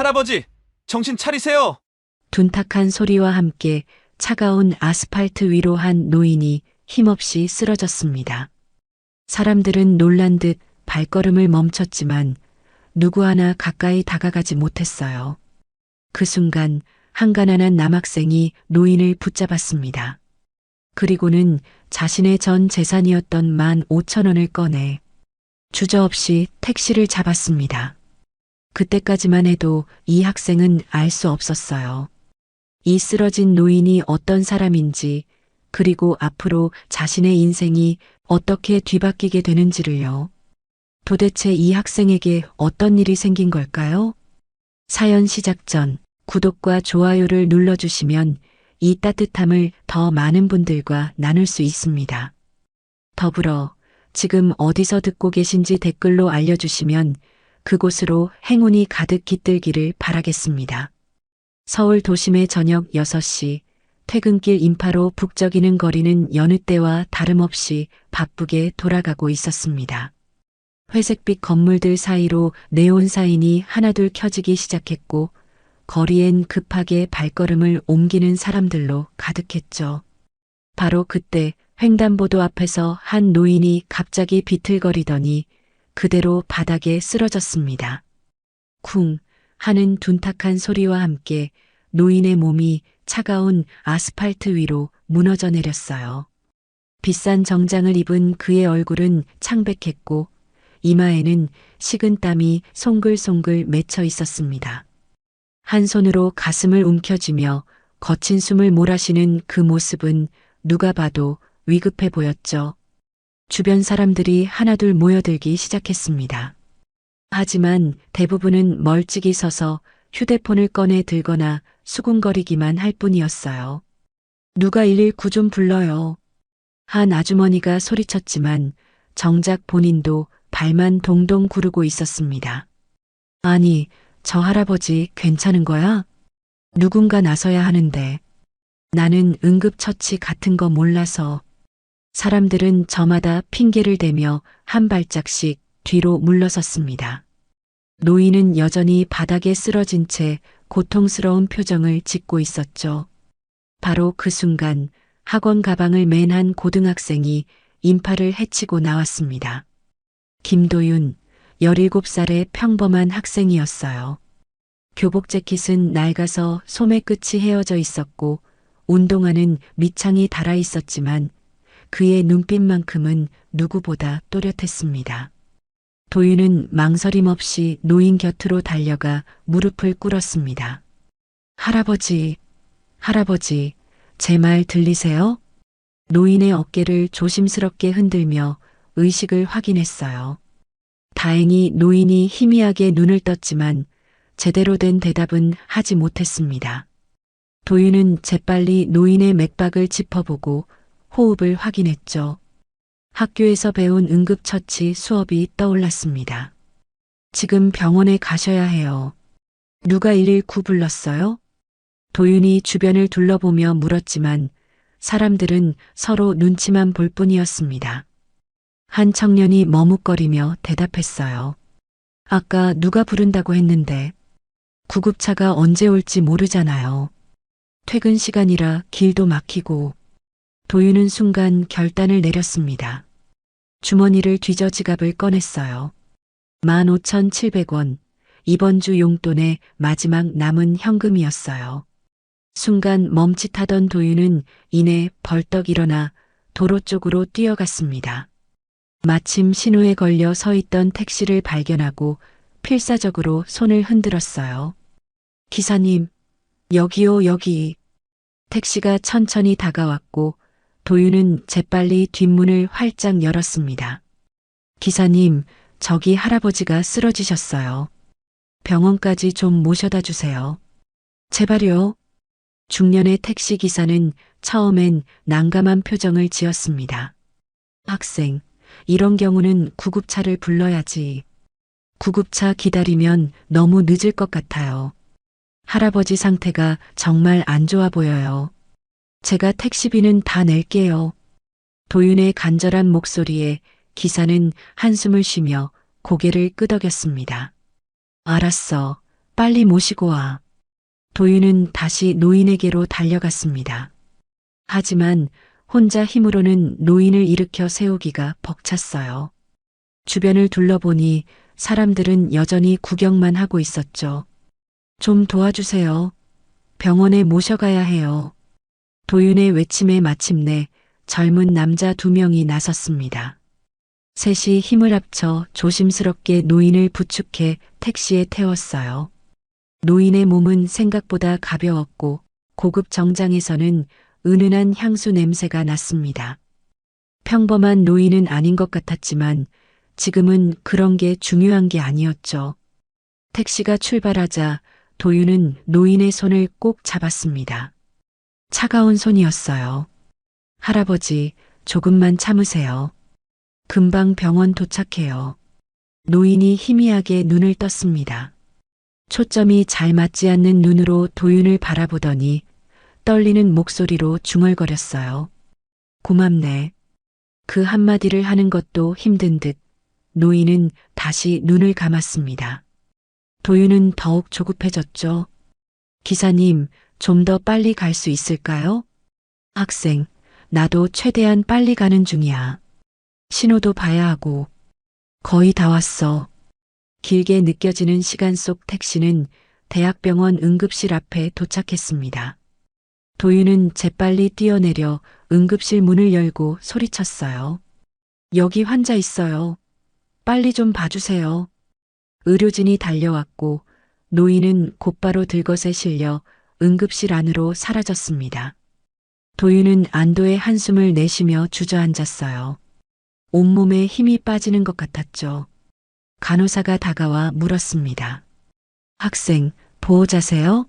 할아버지, 정신 차리세요! 둔탁한 소리와 함께 차가운 아스팔트 위로 한 노인이 힘없이 쓰러졌습니다. 사람들은 놀란 듯 발걸음을 멈췄지만 누구 하나 가까이 다가가지 못했어요. 그 순간 한 가난한 남학생이 노인을 붙잡았습니다. 그리고는 자신의 전 재산이었던 15,000원을 꺼내 주저없이 택시를 잡았습니다. 그때까지만 해도 이 학생은 알 수 없었어요. 이 쓰러진 노인이 어떤 사람인지, 그리고 앞으로 자신의 인생이 어떻게 뒤바뀌게 되는지를요. 도대체 이 학생에게 어떤 일이 생긴 걸까요? 사연 시작 전 구독과 좋아요를 눌러주시면 이 따뜻함을 더 많은 분들과 나눌 수 있습니다. 더불어 지금 어디서 듣고 계신지 댓글로 알려주시면 그곳으로 행운이 가득 깃들기를 바라겠습니다. 서울 도심의 저녁 6시, 퇴근길 인파로 북적이는 거리는 여느 때와 다름없이 바쁘게 돌아가고 있었습니다. 회색빛 건물들 사이로 네온 사인이 하나둘 켜지기 시작했고, 거리엔 급하게 발걸음을 옮기는 사람들로 가득했죠. 바로 그때 횡단보도 앞에서 한 노인이 갑자기 비틀거리더니 그대로 바닥에 쓰러졌습니다. 쿵 하는 둔탁한 소리와 함께 노인의 몸이 차가운 아스팔트 위로 무너져 내렸어요. 비싼 정장을 입은 그의 얼굴은 창백했고 이마에는 식은 땀이 송글송글 맺혀 있었습니다. 한 손으로 가슴을 움켜쥐며 거친 숨을 몰아쉬는 그 모습은 누가 봐도 위급해 보였죠. 주변 사람들이 하나둘 모여들기 시작했습니다. 하지만 대부분은 멀찍이 서서 휴대폰을 꺼내 들거나 수군거리기만 할 뿐이었어요. 누가 119 좀 불러요. 한 아주머니가 소리쳤지만 정작 본인도 발만 동동 구르고 있었습니다. 아니, 저 할아버지 괜찮은 거야? 누군가 나서야 하는데. 나는 응급처치 같은 거 몰라서. 사람들은 저마다 핑계를 대며 한 발짝씩 뒤로 물러섰습니다. 노인은 여전히 바닥에 쓰러진 채 고통스러운 표정을 짓고 있었죠. 바로 그 순간 학원 가방을 맨 한 고등학생이 인파를 헤치고 나왔습니다. 김도윤, 17살의 평범한 학생이었어요. 교복 재킷은 낡아서 소매 끝이 헤어져 있었고 운동화는 밑창이 달아 있었지만 그의 눈빛만큼은 누구보다 또렷했습니다. 도윤은 망설임 없이 노인 곁으로 달려가 무릎을 꿇었습니다. 할아버지, 할아버지, 제 말 들리세요? 노인의 어깨를 조심스럽게 흔들며 의식을 확인했어요. 다행히 노인이 희미하게 눈을 떴지만 제대로 된 대답은 하지 못했습니다. 도윤은 재빨리 노인의 맥박을 짚어보고 호흡을 확인했죠. 학교에서 배운 응급처치 수업이 떠올랐습니다. 지금 병원에 가셔야 해요. 누가 119 불렀어요? 도윤이 주변을 둘러보며 물었지만 사람들은 서로 눈치만 볼 뿐이었습니다. 한 청년이 머뭇거리며 대답했어요. 아까 누가 부른다고 했는데 구급차가 언제 올지 모르잖아요. 퇴근 시간이라 길도 막히고. 도윤은 순간 결단을 내렸습니다. 주머니를 뒤져 지갑을 꺼냈어요. 15,700원, 이번 주 용돈의 마지막 남은 현금이었어요. 순간 멈칫하던 도윤은 이내 벌떡 일어나 도로 쪽으로 뛰어갔습니다. 마침 신호에 걸려 서 있던 택시를 발견하고 필사적으로 손을 흔들었어요. 기사님, 여기요, 여기. 택시가 천천히 다가왔고 도윤은 재빨리 뒷문을 활짝 열었습니다. 기사님, 저기 할아버지가 쓰러지셨어요. 병원까지 좀 모셔다 주세요. 제발요. 중년의 택시 기사는 처음엔 난감한 표정을 지었습니다. 학생, 이런 경우는 구급차를 불러야지. 구급차 기다리면 너무 늦을 것 같아요. 할아버지 상태가 정말 안 좋아 보여요. 제가 택시비는 다 낼게요. 도윤의 간절한 목소리에 기사는 한숨을 쉬며 고개를 끄덕였습니다. 알았어. 빨리 모시고 와. 도윤은 다시 노인에게로 달려갔습니다. 하지만 혼자 힘으로는 노인을 일으켜 세우기가 벅찼어요. 주변을 둘러보니 사람들은 여전히 구경만 하고 있었죠. 좀 도와주세요. 병원에 모셔가야 해요. 도윤의 외침에 마침내 젊은 남자 2명이 나섰습니다. 셋이 힘을 합쳐 조심스럽게 노인을 부축해 택시에 태웠어요. 노인의 몸은 생각보다 가벼웠고 고급 정장에서는 은은한 향수 냄새가 났습니다. 평범한 노인은 아닌 것 같았지만 지금은 그런 게 중요한 게 아니었죠. 택시가 출발하자 도윤은 노인의 손을 꼭 잡았습니다. 차가운 손이었어요. 할아버지, 조금만 참으세요. 금방 병원 도착해요. 노인이 희미하게 눈을 떴습니다. 초점이 잘 맞지 않는 눈으로 도윤을 바라보더니 떨리는 목소리로 중얼거렸어요. 고맙네. 그 한마디를 하는 것도 힘든 듯 노인은 다시 눈을 감았습니다. 도윤은 더욱 조급해졌죠. 기사님, 좀 더 빨리 갈 수 있을까요? 학생, 나도 최대한 빨리 가는 중이야. 신호도 봐야 하고. 거의 다 왔어. 길게 느껴지는 시간 속 택시는 대학병원 응급실 앞에 도착했습니다. 도윤은 재빨리 뛰어내려 응급실 문을 열고 소리쳤어요. 여기 환자 있어요. 빨리 좀 봐주세요. 의료진이 달려왔고 노인은 곧바로 들것에 실려 응급실 안으로 사라졌습니다. 도윤은 안도의 한숨을 내쉬며 주저앉았어요. 온몸에 힘이 빠지는 것 같았죠. 간호사가 다가와 물었습니다. 학생, 보호자세요?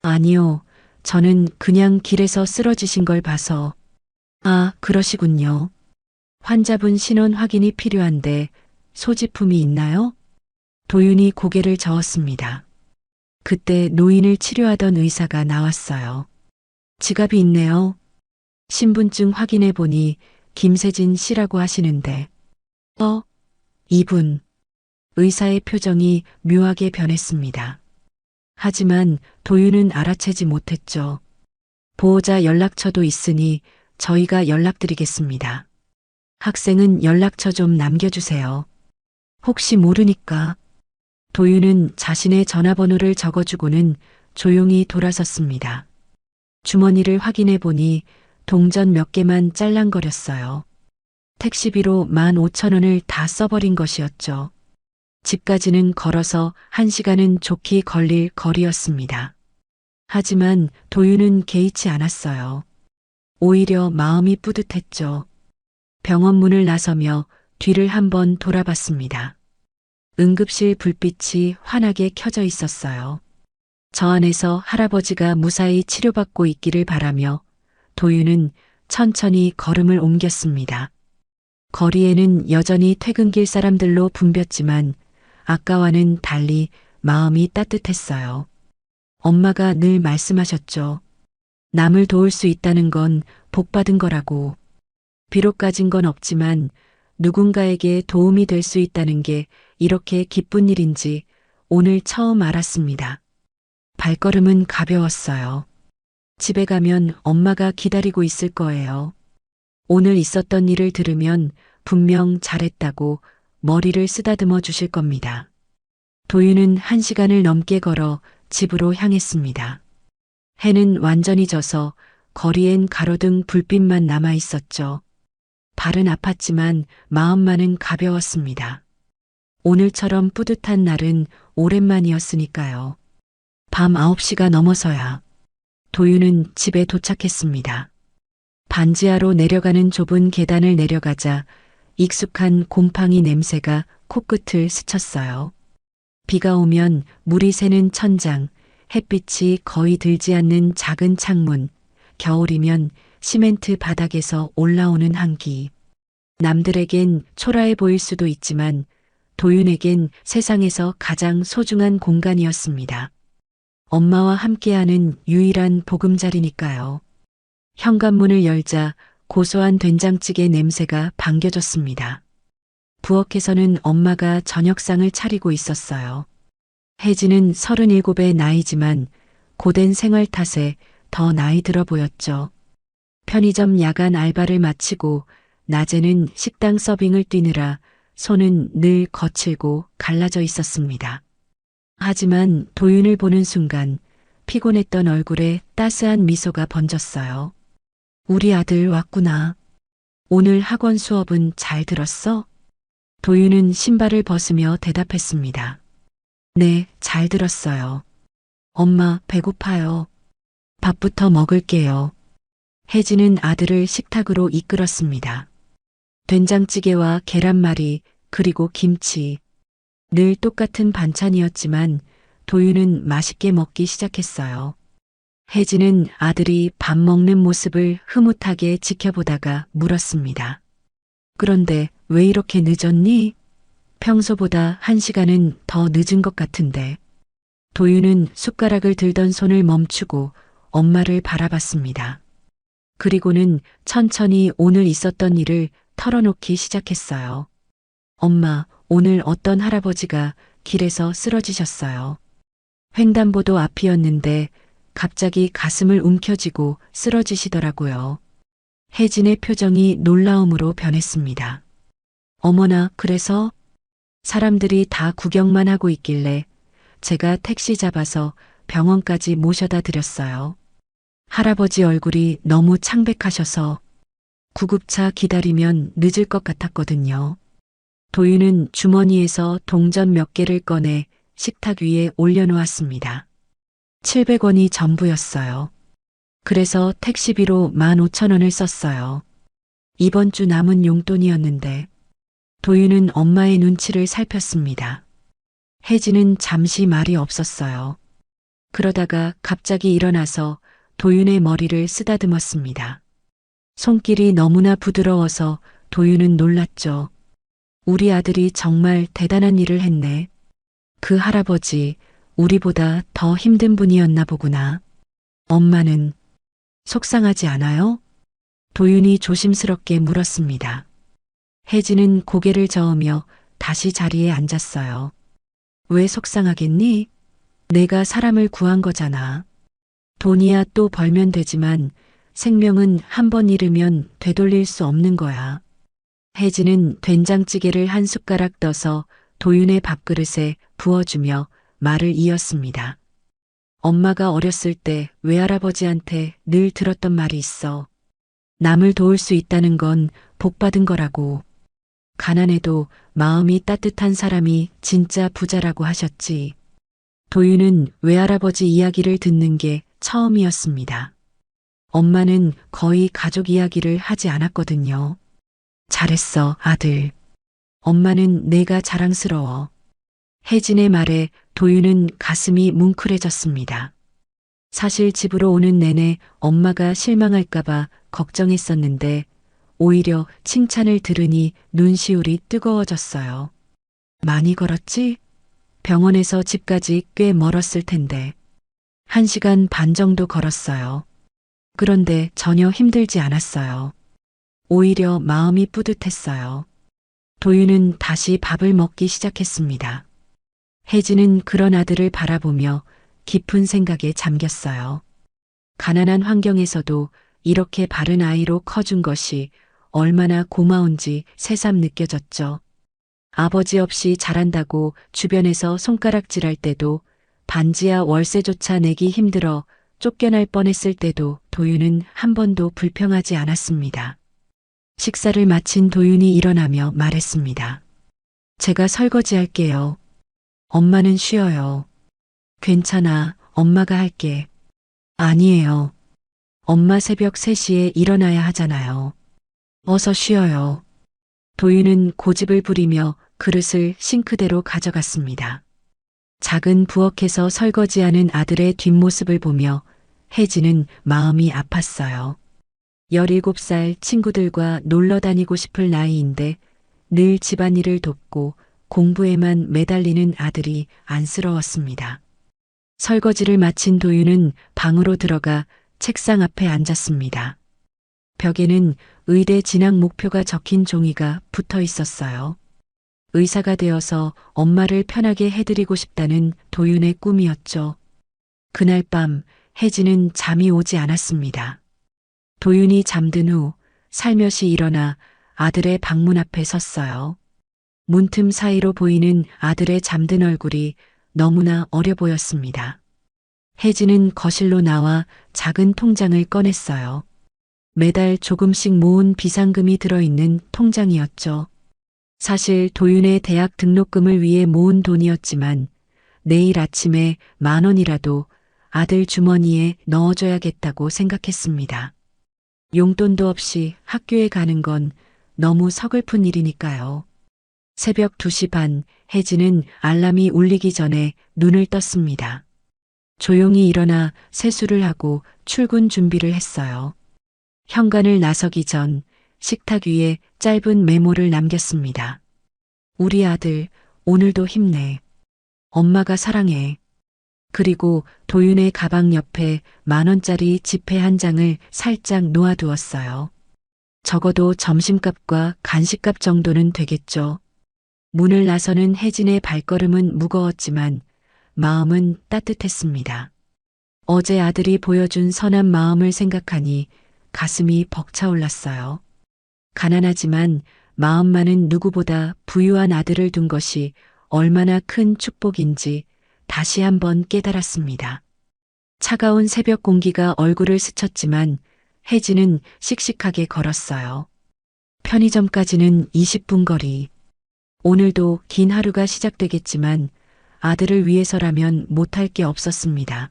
아니요. 저는 그냥 길에서 쓰러지신 걸 봐서. 아, 그러시군요. 환자분 신원 확인이 필요한데 소지품이 있나요? 도윤이 고개를 저었습니다. 그때 노인을 치료하던 의사가 나왔어요. 지갑이 있네요. 신분증 확인해 보니 김세진 씨라고 하시는데. 이분. 의사의 표정이 묘하게 변했습니다. 하지만 도윤은 알아채지 못했죠. 보호자 연락처도 있으니 저희가 연락드리겠습니다. 학생은 연락처 좀 남겨주세요. 혹시 모르니까. 도윤은 자신의 전화번호를 적어주고는 조용히 돌아섰습니다. 주머니를 확인해 보니 동전 몇 개만 짤랑거렸어요. 택시비로 15,000원을 다 써버린 것이었죠. 집까지는 걸어서 1시간은 좋게 걸릴 거리였습니다. 하지만 도윤은 개의치 않았어요. 오히려 마음이 뿌듯했죠. 병원 문을 나서며 뒤를 한번 돌아봤습니다. 응급실 불빛이 환하게 켜져 있었어요. 저 안에서 할아버지가 무사히 치료받고 있기를 바라며 도윤은 천천히 걸음을 옮겼습니다. 거리에는 여전히 퇴근길 사람들로 붐볐지만 아까와는 달리 마음이 따뜻했어요. 엄마가 늘 말씀하셨죠. 남을 도울 수 있다는 건 복받은 거라고. 비록 가진 건 없지만 누군가에게 도움이 될 수 있다는 게 이렇게 기쁜 일인지 오늘 처음 알았습니다. 발걸음은 가벼웠어요. 집에 가면 엄마가 기다리고 있을 거예요. 오늘 있었던 일을 들으면 분명 잘했다고 머리를 쓰다듬어 주실 겁니다. 도윤은 1시간을 넘게 걸어 집으로 향했습니다. 해는 완전히 져서 거리엔 가로등 불빛만 남아 있었죠. 발은 아팠지만 마음만은 가벼웠습니다. 오늘처럼 뿌듯한 날은 오랜만이었으니까요. 밤 9시가 넘어서야 도윤은 집에 도착했습니다. 반지하로 내려가는 좁은 계단을 내려가자 익숙한 곰팡이 냄새가 코끝을 스쳤어요. 비가 오면 물이 새는 천장, 햇빛이 거의 들지 않는 작은 창문, 겨울이면 시멘트 바닥에서 올라오는 한기. 남들에겐 초라해 보일 수도 있지만 도윤에겐 세상에서 가장 소중한 공간이었습니다. 엄마와 함께하는 유일한 보금자리니까요. 현관문을 열자 고소한 된장찌개 냄새가 반겨졌습니다. 부엌에서는 엄마가 저녁상을 차리고 있었어요. 혜진은 37의 나이지만 고된 생활 탓에 더 나이 들어 보였죠. 편의점 야간 알바를 마치고 낮에는 식당 서빙을 뛰느라 손은 늘 거칠고 갈라져 있었습니다. 하지만 도윤을 보는 순간 피곤했던 얼굴에 따스한 미소가 번졌어요. 우리 아들 왔구나. 오늘 학원 수업은 잘 들었어? 도윤은 신발을 벗으며 대답했습니다. 네, 잘 들었어요. 엄마, 배고파요. 밥부터 먹을게요. 혜진은 아들을 식탁으로 이끌었습니다. 된장찌개와 계란말이, 그리고 김치. 늘 똑같은 반찬이었지만 도윤은 맛있게 먹기 시작했어요. 혜진은 아들이 밥 먹는 모습을 흐뭇하게 지켜보다가 물었습니다. 그런데 왜 이렇게 늦었니? 평소보다 1시간은 더 늦은 것 같은데. 도윤은 숟가락을 들던 손을 멈추고 엄마를 바라봤습니다. 그리고는 천천히 오늘 있었던 일을 털어놓기 시작했어요. 엄마, 오늘 어떤 할아버지가 길에서 쓰러지셨어요. 횡단보도 앞이었는데 갑자기 가슴을 움켜쥐고 쓰러지시더라고요. 혜진의 표정이 놀라움으로 변했습니다. 어머나, 그래서? 사람들이 다 구경만 하고 있길래 제가 택시 잡아서 병원까지 모셔다 드렸어요. 할아버지 얼굴이 너무 창백하셔서 구급차 기다리면 늦을 것 같았거든요. 도윤은 주머니에서 동전 몇 개를 꺼내 식탁 위에 올려놓았습니다. 700원이 전부였어요. 그래서 택시비로 15,000원을 썼어요. 이번 주 남은 용돈이었는데. 도윤은 엄마의 눈치를 살폈습니다. 혜진은 잠시 말이 없었어요. 그러다가 갑자기 일어나서 도윤의 머리를 쓰다듬었습니다. 손길이 너무나 부드러워서 도윤은 놀랐죠. 우리 아들이 정말 대단한 일을 했네. 그 할아버지, 우리보다 더 힘든 분이었나 보구나. 엄마는 속상하지 않아요? 도윤이 조심스럽게 물었습니다. 혜진은 고개를 저으며 다시 자리에 앉았어요. 왜 속상하겠니? 내가 사람을 구한 거잖아. 돈이야 또 벌면 되지만 생명은 한 번 잃으면 되돌릴 수 없는 거야. 혜진은 된장찌개를 한 숟가락 떠서 도윤의 밥그릇에 부어주며 말을 이었습니다. 엄마가 어렸을 때 외할아버지한테 늘 들었던 말이 있어. 남을 도울 수 있다는 건 복받은 거라고. 가난해도 마음이 따뜻한 사람이 진짜 부자라고 하셨지. 도윤은 외할아버지 이야기를 듣는 게 처음이었습니다. 엄마는 거의 가족 이야기를 하지 않았거든요. 잘했어, 아들. 엄마는 내가 자랑스러워. 혜진의 말에 도윤은 가슴이 뭉클해졌습니다. 사실 집으로 오는 내내 엄마가 실망할까봐 걱정했었는데 오히려 칭찬을 들으니 눈시울이 뜨거워졌어요. 많이 걸었지? 병원에서 집까지 꽤 멀었을 텐데. 1시간 반 정도 걸었어요. 그런데 전혀 힘들지 않았어요. 오히려 마음이 뿌듯했어요. 도윤은 다시 밥을 먹기 시작했습니다. 혜진은 그런 아들을 바라보며 깊은 생각에 잠겼어요. 가난한 환경에서도 이렇게 바른 아이로 커준 것이 얼마나 고마운지 새삼 느껴졌죠. 아버지 없이 자란다고 주변에서 손가락질할 때도 반지하 월세조차 내기 힘들어 쫓겨날 뻔했을 때도 도윤은 한 번도 불평하지 않았습니다. 식사를 마친 도윤이 일어나며 말했습니다. 제가 설거지할게요. 엄마는 쉬어요. 괜찮아, 엄마가 할게. 아니에요. 엄마 새벽 3시에 일어나야 하잖아요. 어서 쉬어요. 도윤은 고집을 부리며 그릇을 싱크대로 가져갔습니다. 작은 부엌에서 설거지하는 아들의 뒷모습을 보며 혜진은 마음이 아팠어요. 17살 친구들과 놀러 다니고 싶을 나이인데 늘 집안일을 돕고 공부에만 매달리는 아들이 안쓰러웠습니다. 설거지를 마친 도윤은 방으로 들어가 책상 앞에 앉았습니다. 벽에는 의대 진학 목표가 적힌 종이가 붙어 있었어요. 의사가 되어서 엄마를 편하게 해드리고 싶다는 도윤의 꿈이었죠. 그날 밤 혜진은 잠이 오지 않았습니다. 도윤이 잠든 후 살며시 일어나 아들의 방문 앞에 섰어요. 문틈 사이로 보이는 아들의 잠든 얼굴이 너무나 어려 보였습니다. 혜진은 거실로 나와 작은 통장을 꺼냈어요. 매달 조금씩 모은 비상금이 들어있는 통장이었죠. 사실 도윤의 대학 등록금을 위해 모은 돈이었지만 내일 아침에 10,000원이라도 아들 주머니에 넣어줘야겠다고 생각했습니다. 용돈도 없이 학교에 가는 건 너무 서글픈 일이니까요. 새벽 2시 반, 혜진은 알람이 울리기 전에 눈을 떴습니다. 조용히 일어나 세수를 하고 출근 준비를 했어요. 현관을 나서기 전 식탁 위에 짧은 메모를 남겼습니다. 우리 아들, 오늘도 힘내. 엄마가 사랑해. 그리고 도윤의 가방 옆에 10,000원짜리 지폐 한 장을 살짝 놓아두었어요. 적어도 점심값과 간식값 정도는 되겠죠. 문을 나서는 혜진의 발걸음은 무거웠지만 마음은 따뜻했습니다. 어제 아들이 보여준 선한 마음을 생각하니 가슴이 벅차올랐어요. 가난하지만 마음만은 누구보다 부유한 아들을 둔 것이 얼마나 큰 축복인지 다시 한번 깨달았습니다. 차가운 새벽 공기가 얼굴을 스쳤지만 혜진은 씩씩하게 걸었어요. 편의점까지는 20분 거리. 오늘도 긴 하루가 시작되겠지만 아들을 위해서라면 못할 게 없었습니다.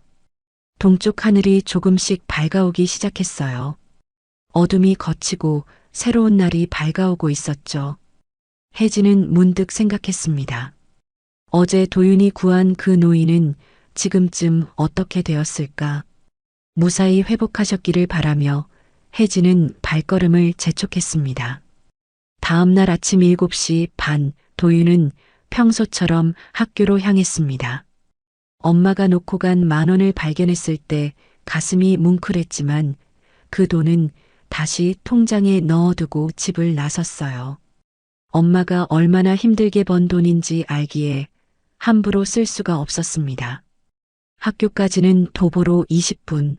동쪽 하늘이 조금씩 밝아오기 시작했어요. 어둠이 걷히고 새로운 날이 밝아오고 있었죠. 혜진은 문득 생각했습니다. 어제 도윤이 구한 그 노인은 지금쯤 어떻게 되었을까? 무사히 회복하셨기를 바라며 혜진은 발걸음을 재촉했습니다. 다음 날 아침 7시 반, 도윤은 평소처럼 학교로 향했습니다. 엄마가 놓고 간 10,000원을 발견했을 때 가슴이 뭉클했지만 그 돈은 다시 통장에 넣어두고 집을 나섰어요. 엄마가 얼마나 힘들게 번 돈인지 알기에 함부로 쓸 수가 없었습니다. 학교까지는 도보로 20분.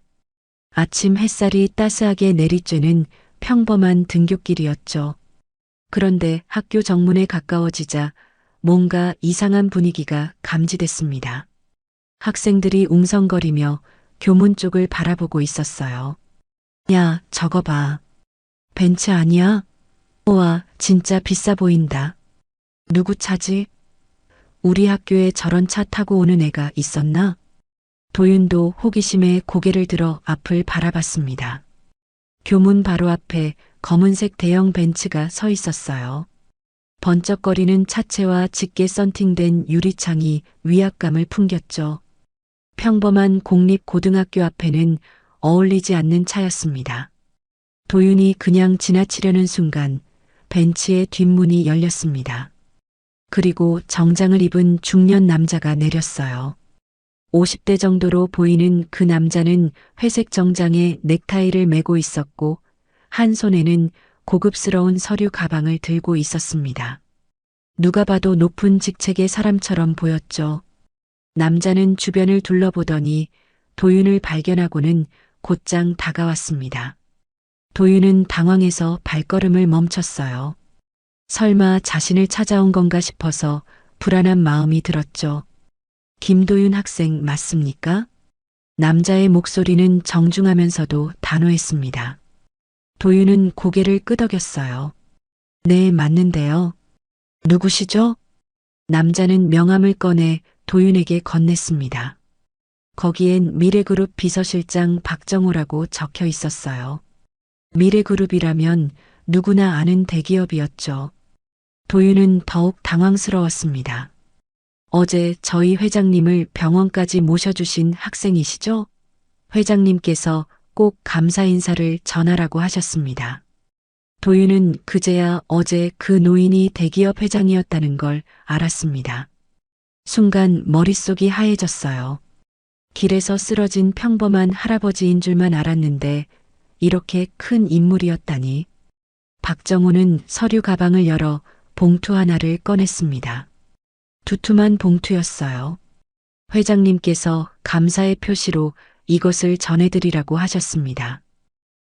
아침 햇살이 따스하게 내리쬐는 평범한 등굣길이었죠. 그런데 학교 정문에 가까워지자 뭔가 이상한 분위기가 감지됐습니다. 학생들이 웅성거리며 교문 쪽을 바라보고 있었어요. 야, 저거 봐. 벤츠 아니야? 우와, 진짜 비싸 보인다. 누구 차지? 우리 학교에 저런 차 타고 오는 애가 있었나? 도윤도 호기심에 고개를 들어 앞을 바라봤습니다. 교문 바로 앞에 검은색 대형 벤츠가 서 있었어요. 번쩍거리는 차체와 짙게 썬팅된 유리창이 위압감을 풍겼죠. 평범한 공립고등학교 앞에는 어울리지 않는 차였습니다. 도윤이 그냥 지나치려는 순간 벤츠의 뒷문이 열렸습니다. 그리고 정장을 입은 중년 남자가 내렸어요. 50대 정도로 보이는 그 남자는 회색 정장에 넥타이를 메고 있었고 한 손에는 고급스러운 서류 가방을 들고 있었습니다. 누가 봐도 높은 직책의 사람처럼 보였죠. 남자는 주변을 둘러보더니 도윤을 발견하고는 곧장 다가왔습니다. 도윤은 당황해서 발걸음을 멈췄어요. 설마 자신을 찾아온 건가 싶어서 불안한 마음이 들었죠. 김도윤 학생 맞습니까? 남자의 목소리는 정중하면서도 단호했습니다. 도윤은 고개를 끄덕였어요. 네, 맞는데요. 누구시죠? 남자는 명함을 꺼내 도윤에게 건넸습니다. 거기엔 미래그룹 비서실장 박정호라고 적혀 있었어요. 미래그룹이라면 누구나 아는 대기업이었죠. 도윤은 더욱 당황스러웠습니다. 어제 저희 회장님을 병원까지 모셔주신 학생이시죠? 회장님께서 꼭 감사 인사를 전하라고 하셨습니다. 도윤은 그제야 어제 그 노인이 대기업 회장이었다는 걸 알았습니다. 순간 머릿속이 하얘졌어요. 길에서 쓰러진 평범한 할아버지인 줄만 알았는데 이렇게 큰 인물이었다니. 박정호는 서류 가방을 열어 봉투 하나를 꺼냈습니다. 두툼한 봉투였어요. 회장님께서 감사의 표시로 이것을 전해드리라고 하셨습니다.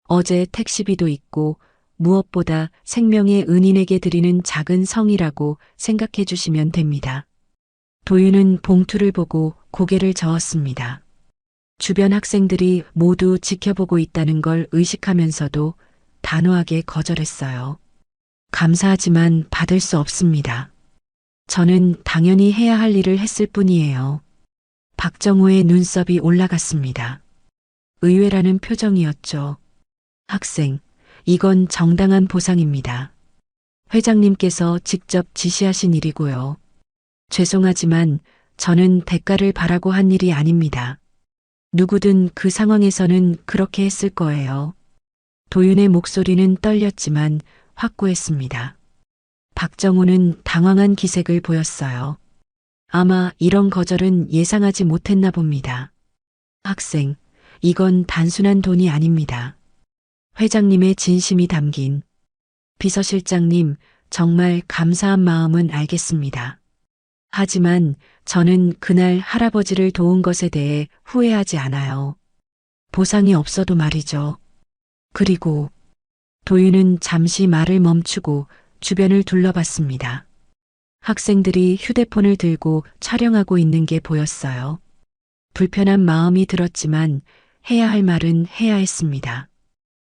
어제 택시비도 있고 무엇보다 생명의 은인에게 드리는 작은 성이라고 생각해 주시면 됩니다. 도윤은 봉투를 보고 고개를 저었습니다. 주변 학생들이 모두 지켜보고 있다는 걸 의식하면서도 단호하게 거절했어요. 감사하지만 받을 수 없습니다. 저는 당연히 해야 할 일을 했을 뿐이에요. 박정호의 눈썹이 올라갔습니다. 의외라는 표정이었죠. 학생, 이건 정당한 보상입니다. 회장님께서 직접 지시하신 일이고요. 죄송하지만 저는 대가를 바라고 한 일이 아닙니다. 누구든 그 상황에서는 그렇게 했을 거예요. 도윤의 목소리는 떨렸지만 확고했습니다. 박정호는 당황한 기색을 보였어요. 아마 이런 거절은 예상하지 못했나 봅니다. 학생, 이건 단순한 돈이 아닙니다. 회장님의 진심이 담긴. 비서실장님, 정말 감사한 마음은 알겠습니다. 하지만 저는 그날 할아버지를 도운 것에 대해 후회하지 않아요. 보상이 없어도 말이죠. 그리고 도윤은 잠시 말을 멈추고 주변을 둘러봤습니다. 학생들이 휴대폰을 들고 촬영하고 있는 게 보였어요. 불편한 마음이 들었지만 해야 할 말은 해야 했습니다.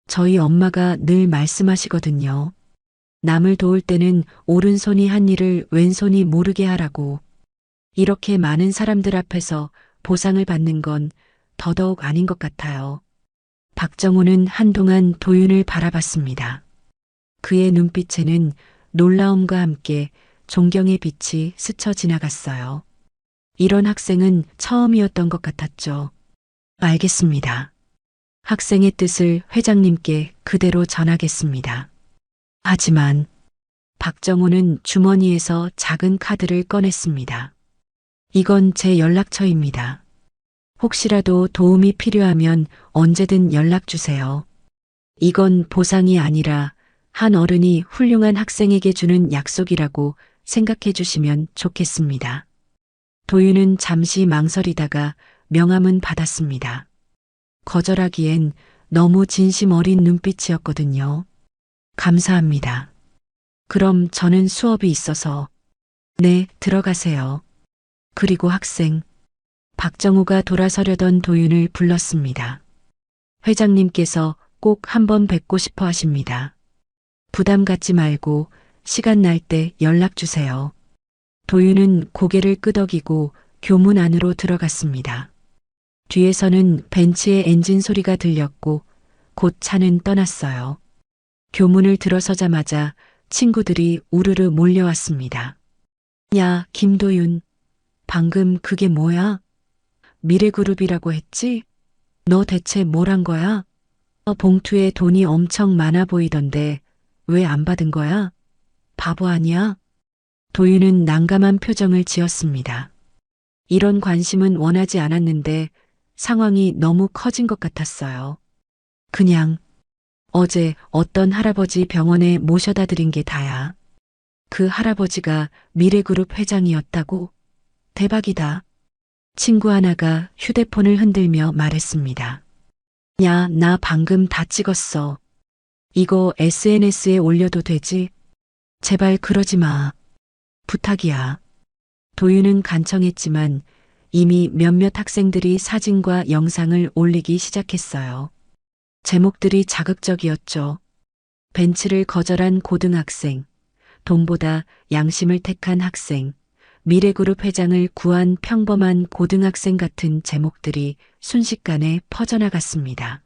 저희 엄마가 늘 말씀하시거든요. 남을 도울 때는 오른손이 한 일을 왼손이 모르게 하라고. 이렇게 많은 사람들 앞에서 보상을 받는 건 더더욱 아닌 것 같아요. 박정호는 한동안 도윤을 바라봤습니다. 그의 눈빛에는 놀라움과 함께 존경의 빛이 스쳐 지나갔어요. 이런 학생은 처음이었던 것 같았죠. 알겠습니다. 학생의 뜻을 회장님께 그대로 전하겠습니다. 하지만 박정호는 주머니에서 작은 카드를 꺼냈습니다. 이건 제 연락처입니다. 혹시라도 도움이 필요하면 언제든 연락 주세요. 이건 보상이 아니라 한 어른이 훌륭한 학생에게 주는 약속이라고 생각해 주시면 좋겠습니다. 도윤은 잠시 망설이다가 명함은 받았습니다. 거절하기엔 너무 진심 어린 눈빛이었거든요. 감사합니다. 그럼 저는 수업이 있어서. 네, 들어가세요. 그리고 학생. 박정호가 돌아서려던 도윤을 불렀습니다. 회장님께서 꼭 한번 뵙고 싶어 하십니다. 부담 갖지 말고 시간 날 때 연락 주세요. 도윤은 고개를 끄덕이고 교문 안으로 들어갔습니다. 뒤에서는 벤츠의 엔진 소리가 들렸고 곧 차는 떠났어요. 교문을 들어서자마자 친구들이 우르르 몰려왔습니다. 야, 김도윤. 방금 그게 뭐야? 미래그룹이라고 했지? 너 대체 뭘 한 거야? 봉투에 돈이 엄청 많아 보이던데 왜 안 받은 거야? 바보 아니야? 도윤은 난감한 표정을 지었습니다. 이런 관심은 원하지 않았는데 상황이 너무 커진 것 같았어요. 그냥 어제 어떤 할아버지 병원에 모셔다 드린 게 다야. 그 할아버지가 미래그룹 회장이었다고? 대박이다. 친구 하나가 휴대폰을 흔들며 말했습니다. 야, 나 방금 다 찍었어. 이거 SNS에 올려도 되지? 제발 그러지 마. 부탁이야. 도윤은 간청했지만 이미 몇몇 학생들이 사진과 영상을 올리기 시작했어요. 제목들이 자극적이었죠. 벤츠를 거절한 고등학생, 돈보다 양심을 택한 학생, 미래그룹 회장을 구한 평범한 고등학생 같은 제목들이 순식간에 퍼져나갔습니다.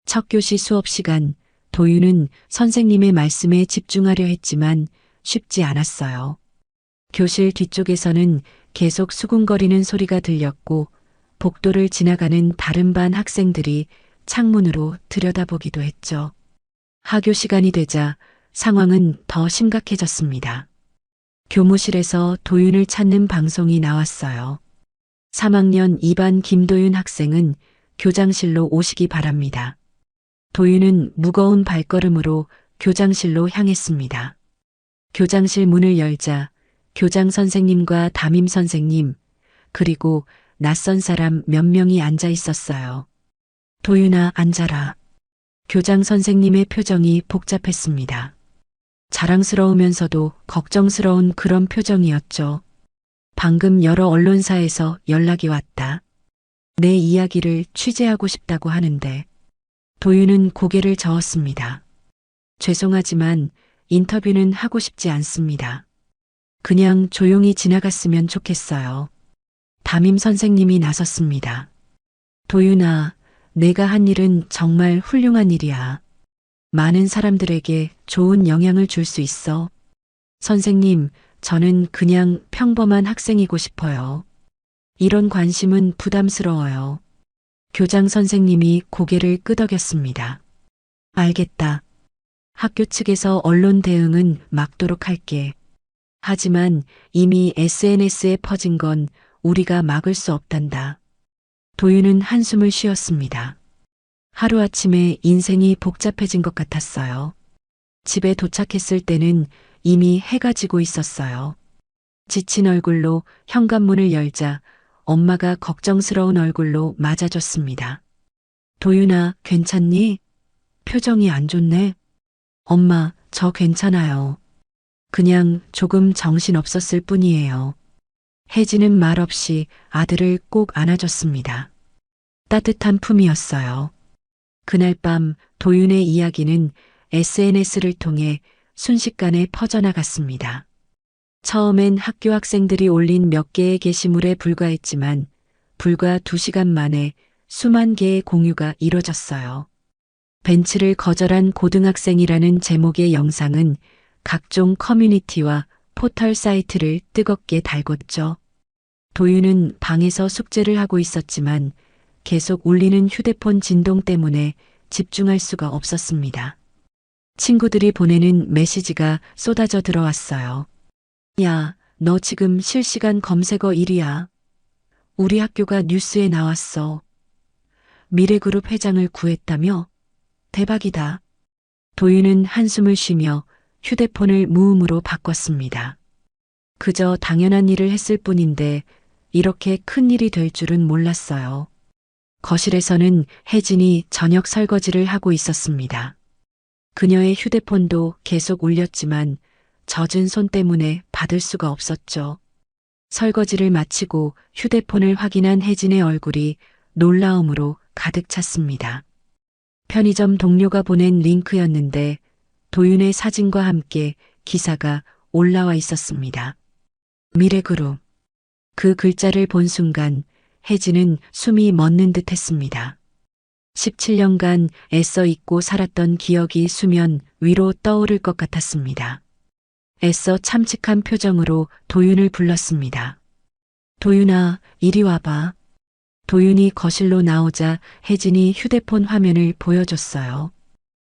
첫 교시 수업 시간, 도윤은 선생님의 말씀에 집중하려 했지만 쉽지 않았어요. 교실 뒤쪽에서는 계속 수군거리는 소리가 들렸고 복도를 지나가는 다른 반 학생들이 창문으로 들여다보기도 했죠. 하교 시간이 되자 상황은 더 심각해졌습니다. 교무실에서 도윤을 찾는 방송이 나왔어요. 3학년 2반 김도윤 학생은 교장실로 오시기 바랍니다. 도윤은 무거운 발걸음으로 교장실로 향했습니다. 교장실 문을 열자 교장 선생님과 담임 선생님, 그리고 낯선 사람 몇 명이 앉아 있었어요. 도윤아, 앉아라. 교장 선생님의 표정이 복잡했습니다. 자랑스러우면서도 걱정스러운 그런 표정이었죠. 방금 여러 언론사에서 연락이 왔다. 내 이야기를 취재하고 싶다고 하는데. 도윤은 고개를 저었습니다. 죄송하지만 인터뷰는 하고 싶지 않습니다. 그냥 조용히 지나갔으면 좋겠어요. 담임 선생님이 나섰습니다. 도윤아, 내가 한 일은 정말 훌륭한 일이야. 많은 사람들에게 좋은 영향을 줄 수 있어. 선생님, 저는 그냥 평범한 학생이고 싶어요. 이런 관심은 부담스러워요. 교장 선생님이 고개를 끄덕였습니다. 알겠다. 학교 측에서 언론 대응은 막도록 할게. 하지만 이미 SNS에 퍼진 건 우리가 막을 수 없단다. 도윤은 한숨을 쉬었습니다. 하루아침에 인생이 복잡해진 것 같았어요. 집에 도착했을 때는 이미 해가 지고 있었어요. 지친 얼굴로 현관문을 열자 엄마가 걱정스러운 얼굴로 맞아줬습니다. 도윤아, 괜찮니? 표정이 안 좋네. 엄마, 저 괜찮아요. 그냥 조금 정신 없었을 뿐이에요. 혜진은 말없이 아들을 꼭 안아줬습니다. 따뜻한 품이었어요. 그날 밤 도윤의 이야기는 SNS를 통해 순식간에 퍼져나갔습니다. 처음엔 학교 학생들이 올린 몇 개의 게시물에 불과했지만 불과 2시간 만에 수만 개의 공유가 이뤄졌어요. 벤츠를 거절한 고등학생이라는 제목의 영상은 각종 커뮤니티와 포털 사이트를 뜨겁게 달궜죠. 도윤은 방에서 숙제를 하고 있었지만 계속 울리는 휴대폰 진동 때문에 집중할 수가 없었습니다. 친구들이 보내는 메시지가 쏟아져 들어왔어요. 야, 너 지금 실시간 검색어 1위야. 우리 학교가 뉴스에 나왔어. 미래그룹 회장을 구했다며? 대박이다. 도윤은 한숨을 쉬며 휴대폰을 무음으로 바꿨습니다. 그저 당연한 일을 했을 뿐인데 이렇게 큰 일이 될 줄은 몰랐어요. 거실에서는 혜진이 저녁 설거지를 하고 있었습니다. 그녀의 휴대폰도 계속 울렸지만 젖은 손 때문에 받을 수가 없었죠. 설거지를 마치고 휴대폰을 확인한 혜진의 얼굴이 놀라움으로 가득 찼습니다. 편의점 동료가 보낸 링크였는데 도윤의 사진과 함께 기사가 올라와 있었습니다. 미래그룹. 그 글자를 본 순간 혜진은 숨이 멎는 듯 했습니다. 17년간 애써 잊고 살았던 기억이 수면 위로 떠오를 것 같았습니다. 애써 참직한 표정으로 도윤을 불렀습니다. 도윤아, 이리 와봐. 도윤이 거실로 나오자 혜진이 휴대폰 화면을 보여줬어요.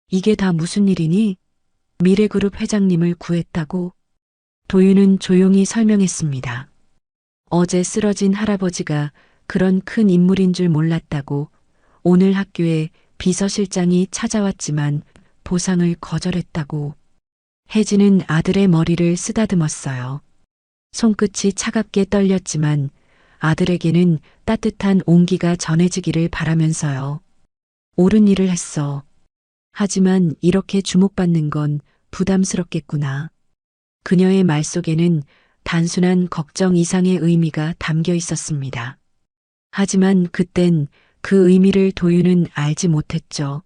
이게 다 무슨 일이니? 미래그룹 회장님을 구했다고? 도윤은 조용히 설명했습니다. 어제 쓰러진 할아버지가 그런 큰 인물인 줄 몰랐다고. 오늘 학교에 비서실장이 찾아왔지만 보상을 거절했다고. 혜진은 아들의 머리를 쓰다듬었어요. 손끝이 차갑게 떨렸지만 아들에게는 따뜻한 온기가 전해지기를 바라면서요. 옳은 일을 했어. 하지만 이렇게 주목받는 건 부담스럽겠구나. 그녀의 말 속에는 단순한 걱정 이상의 의미가 담겨 있었습니다. 하지만 그땐 그 의미를 도윤은 알지 못했죠.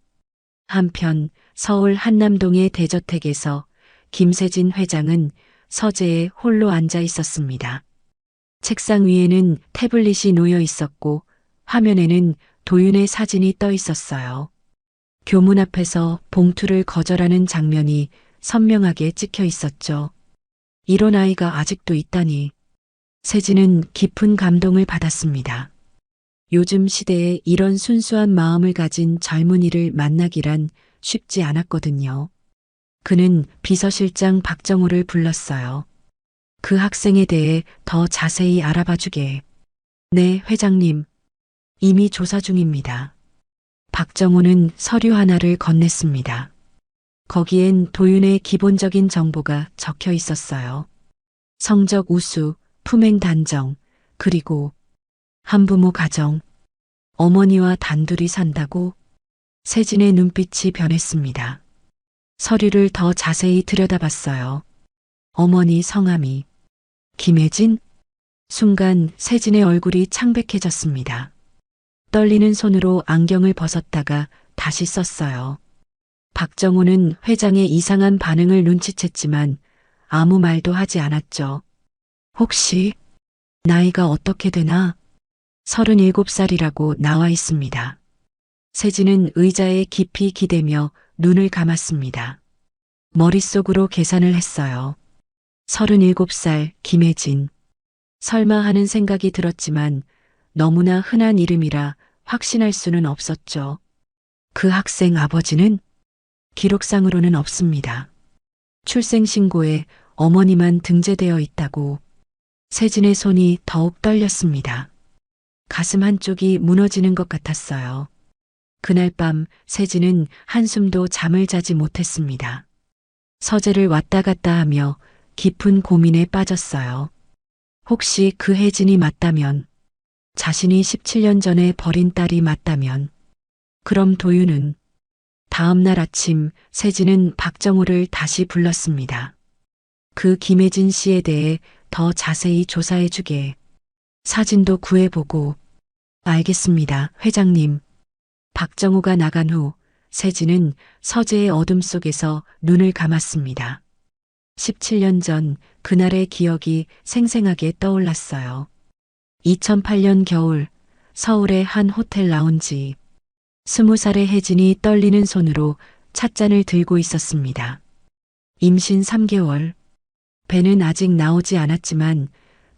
한편 서울 한남동의 대저택에서 김세진 회장은 서재에 홀로 앉아 있었습니다. 책상 위에는 태블릿이 놓여 있었고 화면에는 도윤의 사진이 떠 있었어요. 교문 앞에서 봉투를 거절하는 장면이 선명하게 찍혀 있었죠. 이런 아이가 아직도 있다니. 세진은 깊은 감동을 받았습니다. 요즘 시대에 이런 순수한 마음을 가진 젊은이를 만나기란 쉽지 않았거든요. 그는 비서실장 박정호를 불렀어요. 그 학생에 대해 더 자세히 알아봐 주게. 네, 회장님. 이미 조사 중입니다. 박정호는 서류 하나를 건넸습니다. 거기엔 도윤의 기본적인 정보가 적혀 있었어요. 성적 우수, 품행 단정, 그리고 한부모 가정, 어머니와 단둘이 산다고. 세진의 눈빛이 변했습니다. 서류를 더 자세히 들여다봤어요. 어머니 성함이 김혜진? 순간 세진의 얼굴이 창백해졌습니다. 떨리는 손으로 안경을 벗었다가 다시 썼어요. 박정호는 회장의 이상한 반응을 눈치챘지만 아무 말도 하지 않았죠. 혹시 나이가 어떻게 되나? 37살이라고 나와 있습니다. 세진은 의자에 깊이 기대며 눈을 감았습니다. 머릿속으로 계산을 했어요. 37살 김혜진. 설마 하는 생각이 들었지만 너무나 흔한 이름이라 확신할 수는 없었죠. 그 학생 아버지는 기록상으로는 없습니다. 출생신고에 어머니만 등재되어 있다고. 세진의 손이 더욱 떨렸습니다. 가슴 한쪽이 무너지는 것 같았어요. 그날 밤 세진은 한숨도 잠을 자지 못했습니다. 서재를 왔다 갔다 하며 깊은 고민에 빠졌어요. 혹시 그 혜진이 맞다면, 자신이 17년 전에 버린 딸이 맞다면, 그럼 도윤은? 다음 날 아침 세진은 박정호를 다시 불렀습니다. 그 김혜진 씨에 대해 더 자세히 조사해 주게. 사진도 구해보고. 알겠습니다, 회장님. 박정호가 나간 후 세진은 서재의 어둠 속에서 눈을 감았습니다. 17년 전 그날의 기억이 생생하게 떠올랐어요. 2008년 겨울 서울의 한 호텔 라운지. 20살의 혜진이 떨리는 손으로 찻잔을 들고 있었습니다. 임신 3개월. 배는 아직 나오지 않았지만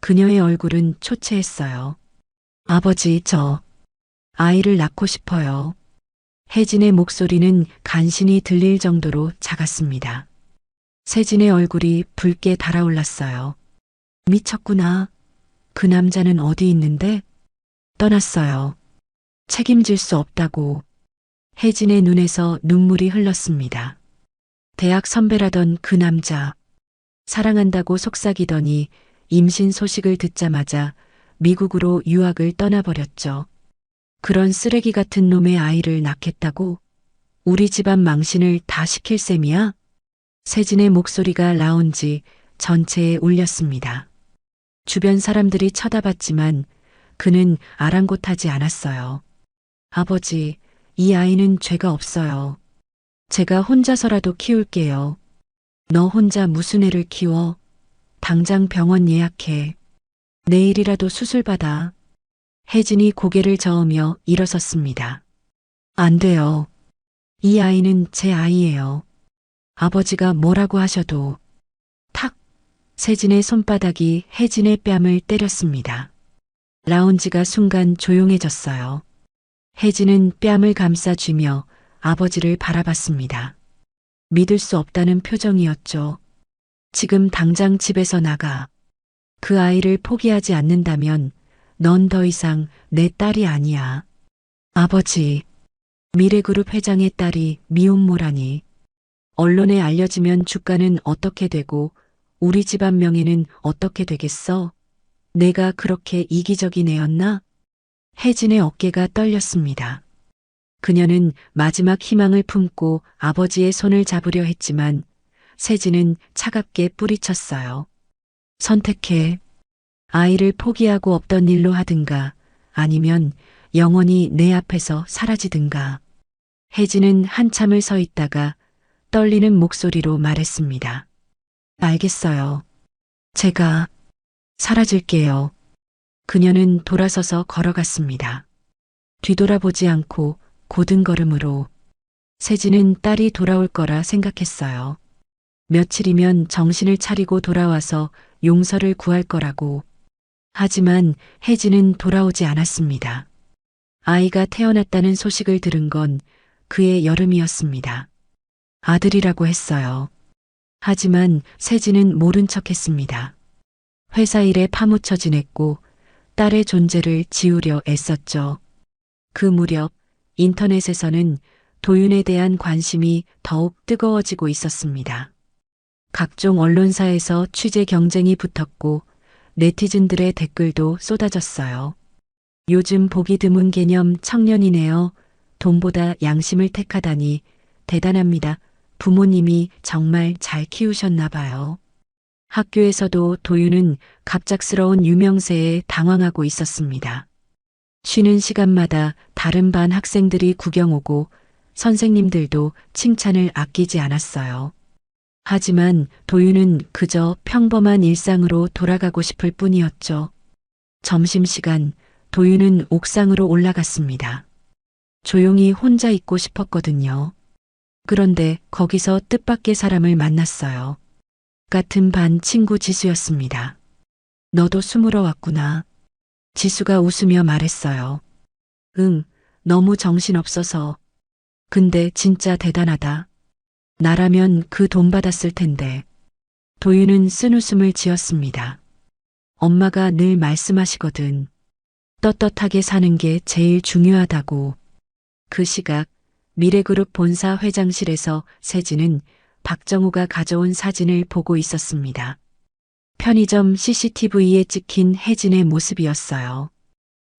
그녀의 얼굴은 초췌했어요. 아버지, 저 아이를 낳고 싶어요. 혜진의 목소리는 간신히 들릴 정도로 작았습니다. 세진의 얼굴이 붉게 달아올랐어요. 미쳤구나. 그 남자는 어디 있는데? 떠났어요. 책임질 수 없다고. 혜진의 눈에서 눈물이 흘렀습니다. 대학 선배라던 그 남자. 사랑한다고 속삭이더니 임신 소식을 듣자마자 미국으로 유학을 떠나버렸죠. 그런 쓰레기 같은 놈의 아이를 낳겠다고? 우리 집안 망신을 다 시킬 셈이야? 세진의 목소리가 라운지 전체에 울렸습니다. 주변 사람들이 쳐다봤지만 그는 아랑곳하지 않았어요. 아버지, 이 아이는 죄가 없어요. 제가 혼자서라도 키울게요. 너 혼자 무슨 애를 키워? 당장 병원 예약해. 내일이라도 수술받아. 혜진이 고개를 저으며 일어섰습니다. 안 돼요. 이 아이는 제 아이예요. 아버지가 뭐라고 하셔도. 탁! 세진의 손바닥이 혜진의 뺨을 때렸습니다. 라운지가 순간 조용해졌어요. 혜진은 뺨을 감싸쥐며 아버지를 바라봤습니다. 믿을 수 없다는 표정이었죠. 지금 당장 집에서 나가. 그 아이를 포기하지 않는다면 넌 더 이상 내 딸이 아니야. 아버지, 미래그룹 회장의 딸이 미혼모라니. 언론에 알려지면 주가는 어떻게 되고 우리 집안 명예는 어떻게 되겠어? 내가 그렇게 이기적인 애였나? 혜진의 어깨가 떨렸습니다. 그녀는 마지막 희망을 품고 아버지의 손을 잡으려 했지만 세진은 차갑게 뿌리쳤어요. 선택해. 아이를 포기하고 없던 일로 하든가 아니면 영원히 내 앞에서 사라지든가. 혜진은 한참을 서 있다가 떨리는 목소리로 말했습니다. 알겠어요. 제가 사라질게요. 그녀는 돌아서서 걸어갔습니다. 뒤돌아보지 않고 고든 걸음으로. 세진은 딸이 돌아올 거라 생각했어요. 며칠이면 정신을 차리고 돌아와서 용서를 구할 거라고. 하지만 혜진은 돌아오지 않았습니다. 아이가 태어났다는 소식을 들은 건 그의 여름이었습니다. 아들이라고 했어요. 하지만 세진은 모른 척했습니다. 회사 일에 파묻혀 지냈고 딸의 존재를 지우려 애썼죠. 그 무렵 인터넷에서는 도윤에 대한 관심이 더욱 뜨거워지고 있었습니다. 각종 언론사에서 취재 경쟁이 붙었고 네티즌들의 댓글도 쏟아졌어요. 요즘 보기 드문 개념 청년이네요. 돈보다 양심을 택하다니 대단합니다. 부모님이 정말 잘 키우셨나 봐요. 학교에서도 도윤은 갑작스러운 유명세에 당황하고 있었습니다. 쉬는 시간마다 다른 반 학생들이 구경 오고 선생님들도 칭찬을 아끼지 않았어요. 하지만 도윤은 그저 평범한 일상으로 돌아가고 싶을 뿐이었죠. 점심시간 도윤은 옥상으로 올라갔습니다. 조용히 혼자 있고 싶었거든요. 그런데 거기서 뜻밖의 사람을 만났어요. 같은 반 친구 지수였습니다. 너도 숨으러 왔구나. 지수가 웃으며 말했어요. 응, 너무 정신없어서. 근데 진짜 대단하다. 나라면 그 돈 받았을 텐데. 도윤은 쓴웃음을 지었습니다. 엄마가 늘 말씀하시거든. 떳떳하게 사는 게 제일 중요하다고. 그 시각 미래그룹 본사 회장실에서 세진은 박정우가 가져온 사진을 보고 있었습니다. 편의점 CCTV에 찍힌 혜진의 모습이었어요.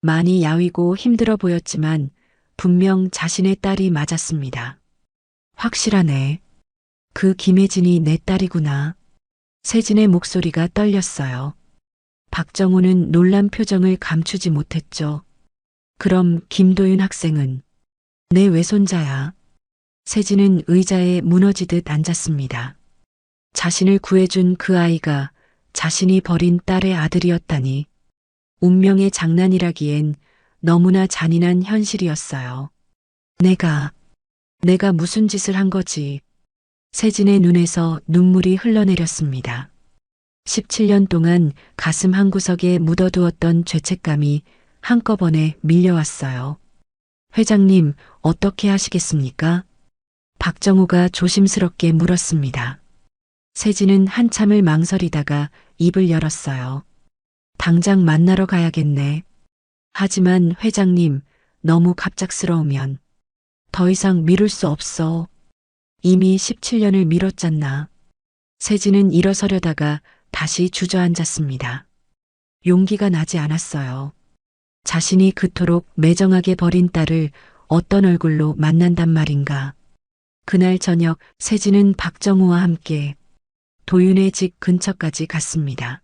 많이 야위고 힘들어 보였지만 분명 자신의 딸이 맞았습니다. 확실하네. 그 김혜진이 내 딸이구나. 세진의 목소리가 떨렸어요. 박정우는 놀란 표정을 감추지 못했죠. 그럼 김도윤 학생은 내 외손자야. 세진은 의자에 무너지듯 앉았습니다. 자신을 구해준 그 아이가 자신이 버린 딸의 아들이었다니. 운명의 장난이라기엔 너무나 잔인한 현실이었어요. 내가 무슨 짓을 한 거지. 세진의 눈에서 눈물이 흘러내렸습니다. 17년 동안 가슴 한구석에 묻어두었던 죄책감이 한꺼번에 밀려왔어요. 회장님, 어떻게 하시겠습니까? 박정우가 조심스럽게 물었습니다. 세진은 한참을 망설이다가 입을 열었어요. 당장 만나러 가야겠네. 하지만 회장님, 너무 갑작스러우면 더 이상 미룰 수 없어. 이미 17년을 미뤘잖아. 세진은 일어서려다가 다시 주저앉았습니다. 용기가 나지 않았어요. 자신이 그토록 매정하게 버린 딸을 어떤 얼굴로 만난단 말인가. 그날 저녁 세진은 박정우와 함께 도윤의 집 근처까지 갔습니다.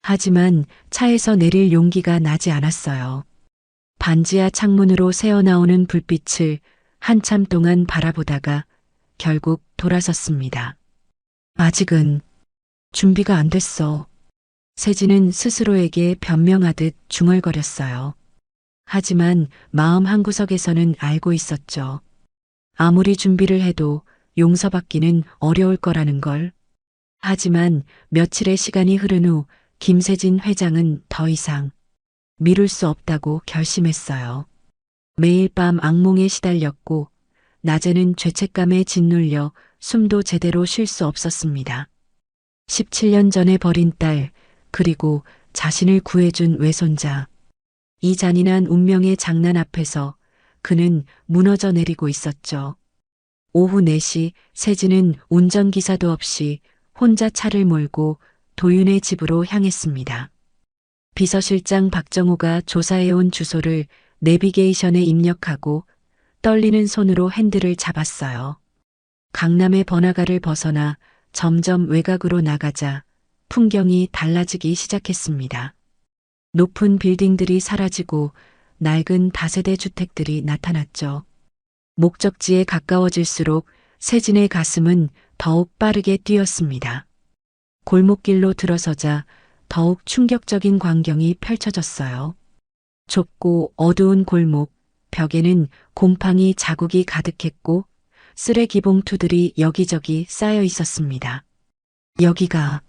하지만 차에서 내릴 용기가 나지 않았어요. 반지하 창문으로 새어나오는 불빛을 한참 동안 바라보다가 결국 돌아섰습니다. 아직은 준비가 안 됐어. 세진은 스스로에게 변명하듯 중얼거렸어요. 하지만 마음 한구석에서는 알고 있었죠. 아무리 준비를 해도 용서받기는 어려울 거라는 걸. 하지만 며칠의 시간이 흐른 후 김세진 회장은 더 이상 미룰 수 없다고 결심했어요. 매일 밤 악몽에 시달렸고 낮에는 죄책감에 짓눌려 숨도 제대로 쉴 수 없었습니다. 17년 전에 버린 딸, 그리고 자신을 구해준 외손자. 이 잔인한 운명의 장난 앞에서 그는 무너져 내리고 있었죠. 오후 4시 세진은 운전기사도 없이 혼자 차를 몰고 도윤의 집으로 향했습니다. 비서실장 박정우가 조사해온 주소를 내비게이션에 입력하고 떨리는 손으로 핸들을 잡았어요. 강남의 번화가를 벗어나 점점 외곽으로 나가자 풍경이 달라지기 시작했습니다. 높은 빌딩들이 사라지고 낡은 다세대 주택들이 나타났죠. 목적지에 가까워질수록 세진의 가슴은 더욱 빠르게 뛰었습니다. 골목길로 들어서자 더욱 충격적인 광경이 펼쳐졌어요. 좁고 어두운 골목, 벽에는 곰팡이 자국이 가득했고 쓰레기 봉투들이 여기저기 쌓여 있었습니다. 여기가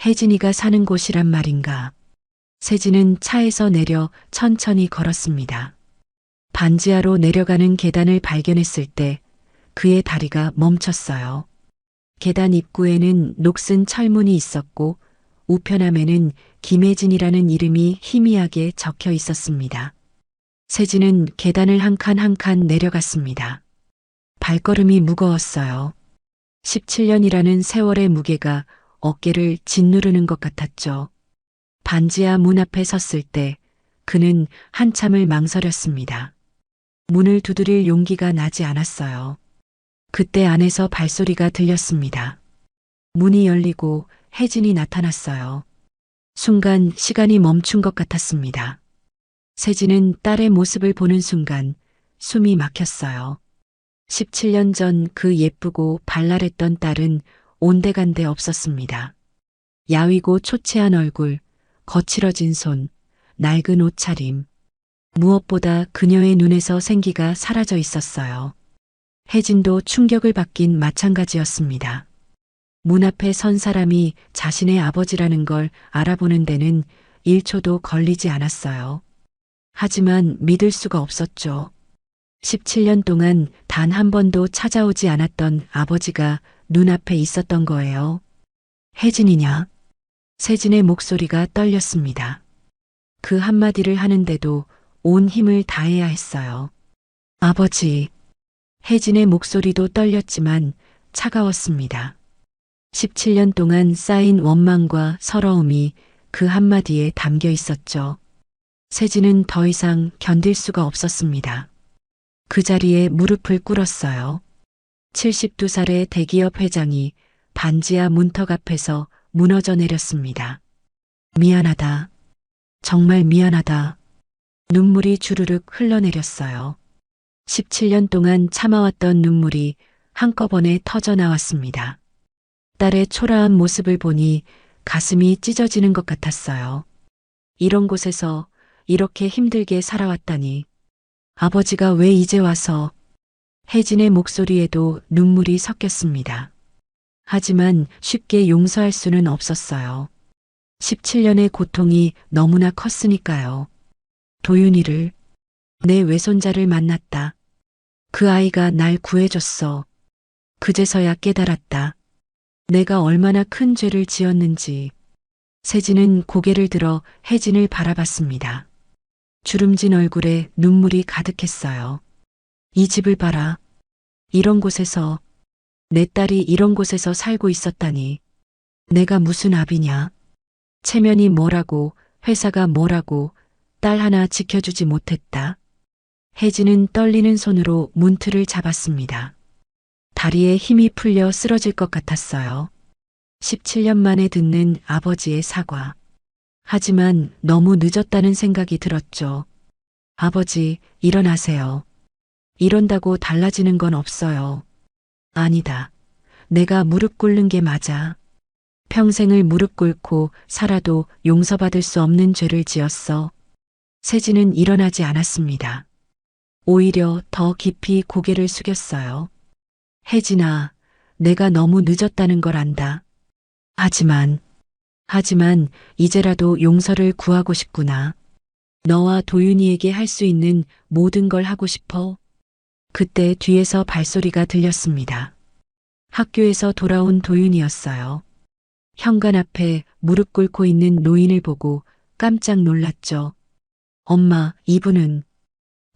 혜진이가 사는 곳이란 말인가. 세진은 차에서 내려 천천히 걸었습니다. 반지하로 내려가는 계단을 발견했을 때 그의 다리가 멈췄어요. 계단 입구에는 녹슨 철문이 있었고 우편함에는 김혜진이라는 이름이 희미하게 적혀 있었습니다. 세진은 계단을 한 칸 한 칸 내려갔습니다. 발걸음이 무거웠어요. 17년이라는 세월의 무게가 어깨를 짓누르는 것 같았죠. 반지하 문 앞에 섰을 때 그는 한참을 망설였습니다. 문을 두드릴 용기가 나지 않았어요. 그때 안에서 발소리가 들렸습니다. 문이 열리고 혜진이 나타났어요. 순간 시간이 멈춘 것 같았습니다. 세진은 딸의 모습을 보는 순간 숨이 막혔어요. 17년 전 그 예쁘고 발랄했던 딸은 온데간데 없었습니다. 야위고 초췌한 얼굴, 거칠어진 손, 낡은 옷차림. 무엇보다 그녀의 눈에서 생기가 사라져 있었어요. 혜진도 충격을 받긴 마찬가지였습니다. 문 앞에 선 사람이 자신의 아버지라는 걸 알아보는 데는 1초도 걸리지 않았어요. 하지만 믿을 수가 없었죠. 17년 동안 단 한 번도 찾아오지 않았던 아버지가 눈앞에 있었던 거예요. 혜진이냐? 세진의 목소리가 떨렸습니다. 그 한마디를 하는데도 온 힘을 다해야 했어요. 아버지. 혜진의 목소리도 떨렸지만 차가웠습니다. 17년 동안 쌓인 원망과 서러움이 그 한마디에 담겨 있었죠. 세진은 더 이상 견딜 수가 없었습니다. 그 자리에 무릎을 꿇었어요. 72살의 대기업 회장이 반지하 문턱 앞에서 무너져 내렸습니다. 미안하다. 정말 미안하다. 눈물이 주르륵 흘러내렸어요. 17년 동안 참아왔던 눈물이 한꺼번에 터져 나왔습니다. 딸의 초라한 모습을 보니 가슴이 찢어지는 것 같았어요. 이런 곳에서 이렇게 힘들게 살아왔다니. 아버지가 왜 이제 와서. 혜진의 목소리에도 눈물이 섞였습니다. 하지만 쉽게 용서할 수는 없었어요. 17년의 고통이 너무나 컸으니까요. 도윤이를, 내 외손자를 만났다. 그 아이가 날 구해줬어. 그제서야 깨달았다. 내가 얼마나 큰 죄를 지었는지. 세진은 고개를 들어 혜진을 바라봤습니다. 주름진 얼굴에 눈물이 가득했어요. 이 집을 봐라. 이런 곳에서, 내 딸이 이런 곳에서 살고 있었다니. 내가 무슨 압이냐. 체면이 뭐라고, 회사가 뭐라고, 딸 하나 지켜주지 못했다. 혜진은 떨리는 손으로 문틀을 잡았습니다. 다리에 힘이 풀려 쓰러질 것 같았어요. 17년 만에 듣는 아버지의 사과. 하지만 너무 늦었다는 생각이 들었죠. 아버지, 일어나세요. 이런다고 달라지는 건 없어요. 아니다. 내가 무릎 꿇는 게 맞아. 평생을 무릎 꿇고 살아도 용서받을 수 없는 죄를 지었어. 세진은 일어나지 않았습니다. 오히려 더 깊이 고개를 숙였어요. 혜진아, 내가 너무 늦었다는 걸 안다. 하지만 이제라도 용서를 구하고 싶구나. 너와 도윤이에게 할 수 있는 모든 걸 하고 싶어. 그때 뒤에서 발소리가 들렸습니다. 학교에서 돌아온 도윤이었어요. 현관 앞에 무릎 꿇고 있는 노인을 보고 깜짝 놀랐죠. 엄마, 이분은.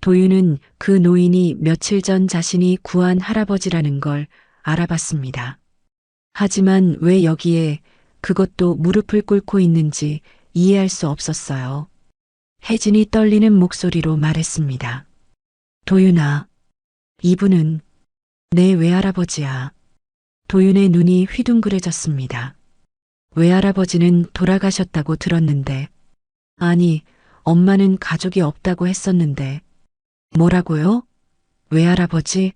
도윤은 그 노인이 며칠 전 자신이 구한 할아버지라는 걸 알아봤습니다. 하지만 왜 여기에, 그것도 무릎을 꿇고 있는지 이해할 수 없었어요. 혜진이 떨리는 목소리로 말했습니다. 도윤아, 이분은 내 외할아버지야. 도윤의 눈이 휘둥그레졌습니다. 외할아버지는 돌아가셨다고 들었는데. 아니, 엄마는 가족이 없다고 했었는데. 뭐라고요? 외할아버지?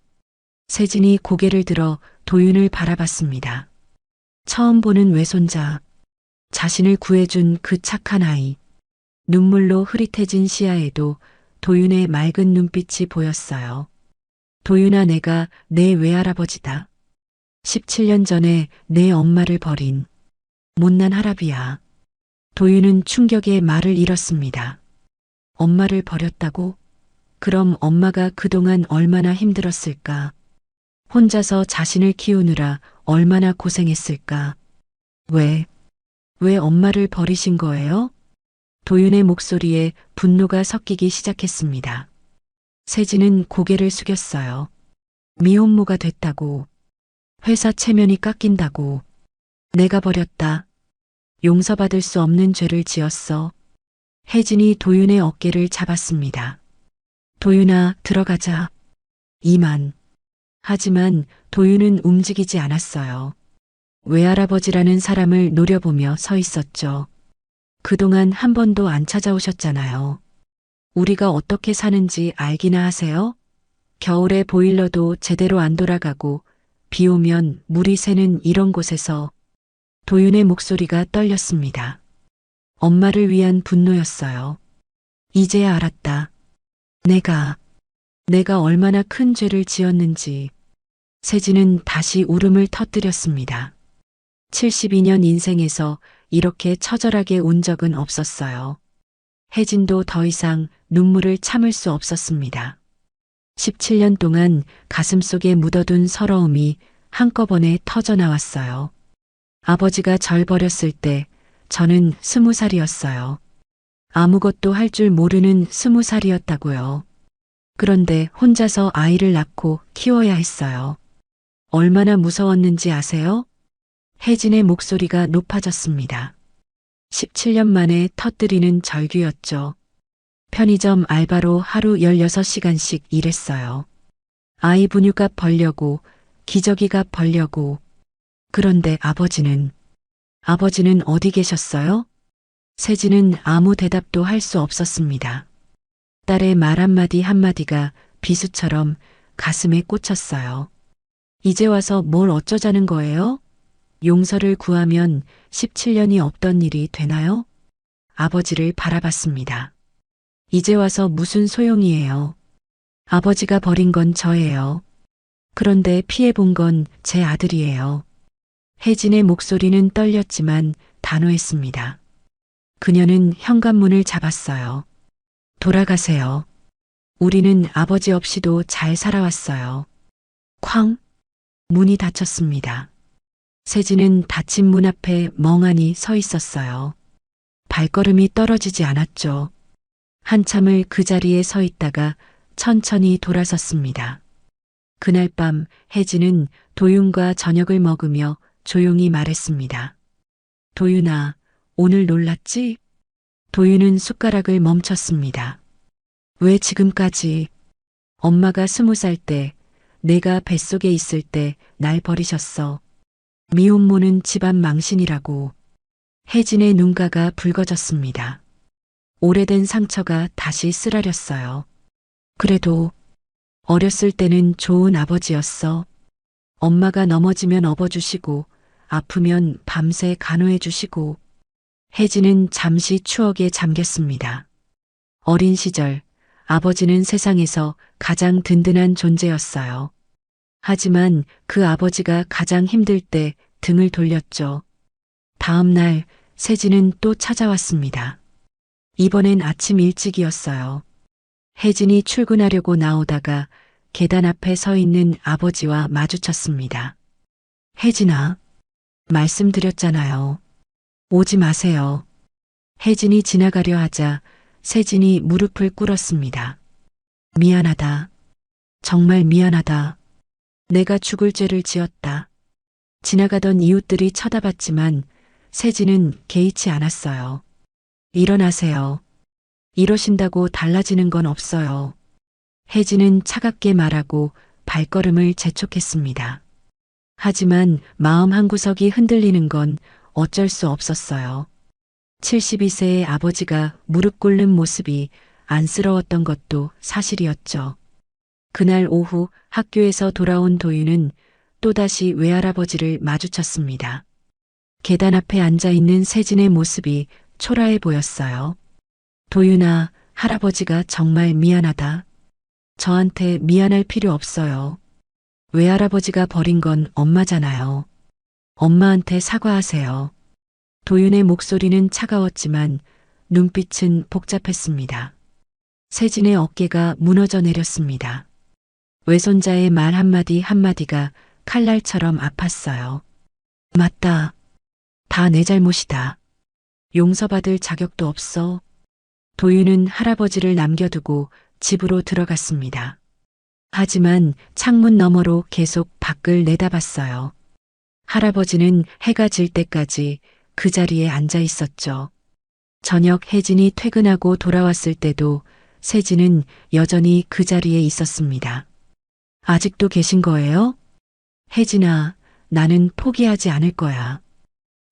세진이 고개를 들어 도윤을 바라봤습니다. 처음 보는 외손자, 자신을 구해준 그 착한 아이. 눈물로 흐릿해진 시야에도 도윤의 맑은 눈빛이 보였어요. 도윤아, 내가 내 외할아버지다. 17년 전에 내 엄마를 버린 못난 할아비야. 도윤은 충격에 말을 잃었습니다. 엄마를 버렸다고? 그럼 엄마가 그동안 얼마나 힘들었을까? 혼자서 자신을 키우느라 얼마나 고생했을까? 왜 엄마를 버리신 거예요? 도윤의 목소리에 분노가 섞이기 시작했습니다. 세진은 고개를 숙였어요. 미혼모가 됐다고. 회사 체면이 깎인다고. 내가 버렸다. 용서받을 수 없는 죄를 지었어. 혜진이 도윤의 어깨를 잡았습니다. 도윤아, 들어가자. 이만. 하지만 도윤은 움직이지 않았어요. 외할아버지라는 사람을 노려보며 서 있었죠. 그동안 한 번도 안 찾아오셨잖아요. 우리가 어떻게 사는지 알기나 하세요? 겨울에 보일러도 제대로 안 돌아가고 비 오면 물이 새는 이런 곳에서. 도윤의 목소리가 떨렸습니다. 엄마를 위한 분노였어요. 이제야 알았다. 내가 얼마나 큰 죄를 지었는지. 세진은 다시 울음을 터뜨렸습니다. 72년 인생에서 이렇게 처절하게 운 적은 없었어요. 혜진도 더 이상 눈물을 참을 수 없었습니다. 17년 동안 가슴속에 묻어둔 서러움이 한꺼번에 터져나왔어요. 아버지가 절 버렸을 때 저는 20살이었어요. 아무것도 할 줄 모르는 20살이었다고요. 그런데 혼자서 아이를 낳고 키워야 했어요. 얼마나 무서웠는지 아세요? 혜진의 목소리가 높아졌습니다. 17년 만에 터뜨리는 절규였죠. 편의점 알바로 하루 16시간씩 일했어요. 아이 분유값 벌려고, 기저귀값 벌려고. 그런데 아버지는 어디 계셨어요? 세진은 아무 대답도 할 수 없었습니다. 딸의 말 한마디가 비수처럼 가슴에 꽂혔어요. 이제 와서 뭘 어쩌자는 거예요? 용서를 구하면 17년이 없던 일이 되나요? 아버지를 바라봤습니다. 이제 와서 무슨 소용이에요? 아버지가 버린 건 저예요. 그런데 피해본 건 제 아들이에요. 혜진의 목소리는 떨렸지만 단호했습니다. 그녀는 현관문을 잡았어요. 돌아가세요. 우리는 아버지 없이도 잘 살아왔어요. 쾅! 문이 닫혔습니다. 세진은 닫힌 문 앞에 멍하니 서 있었어요. 발걸음이 떨어지지 않았죠. 한참을 그 자리에 서 있다가 천천히 돌아섰습니다. 그날 밤 혜진은 도윤과 저녁을 먹으며 조용히 말했습니다. 도윤아, 오늘 놀랐지? 도윤은 숟가락을 멈췄습니다. 왜 지금까지? 엄마가 20살 때, 내가 뱃속에 있을 때 날 버리셨어. 미혼모는 집안 망신이라고. 혜진의 눈가가 붉어졌습니다. 오래된 상처가 다시 쓰라렸어요. 그래도 어렸을 때는 좋은 아버지였어. 엄마가 넘어지면 업어주시고 아프면 밤새 간호해주시고. 혜진은 잠시 추억에 잠겼습니다. 어린 시절 아버지는 세상에서 가장 든든한 존재였어요. 하지만 그 아버지가 가장 힘들 때 등을 돌렸죠. 다음 날 세진은 또 찾아왔습니다. 이번엔 아침 일찍이었어요. 혜진이 출근하려고 나오다가 계단 앞에 서 있는 아버지와 마주쳤습니다. 혜진아, 말씀드렸잖아요. 오지 마세요. 혜진이 지나가려 하자 세진이 무릎을 꿇었습니다. 미안하다. 정말 미안하다. 내가 죽을 죄를 지었다. 지나가던 이웃들이 쳐다봤지만 세진은 개의치 않았어요. 일어나세요. 이러신다고 달라지는 건 없어요. 혜진은 차갑게 말하고 발걸음을 재촉했습니다. 하지만 마음 한구석이 흔들리는 건 어쩔 수 없었어요. 72세의 아버지가 무릎 꿇는 모습이 안쓰러웠던 것도 사실이었죠. 그날 오후 학교에서 돌아온 도윤은 또다시 외할아버지를 마주쳤습니다. 계단 앞에 앉아 있는 세진의 모습이 초라해 보였어요. 도윤아, 할아버지가 정말 미안하다. 저한테 미안할 필요 없어요. 외할아버지가 버린 건 엄마잖아요. 엄마한테 사과하세요. 도윤의 목소리는 차가웠지만 눈빛은 복잡했습니다. 세진의 어깨가 무너져 내렸습니다. 외손자의 말 한마디가 칼날처럼 아팠어요. 맞다. 다 내 잘못이다. 용서받을 자격도 없어. 도윤은 할아버지를 남겨두고 집으로 들어갔습니다. 하지만 창문 너머로 계속 밖을 내다봤어요. 할아버지는 해가 질 때까지 그 자리에 앉아 있었죠. 저녁 혜진이 퇴근하고 돌아왔을 때도 세진은 여전히 그 자리에 있었습니다. 아직도 계신 거예요? 혜진아, 나는 포기하지 않을 거야.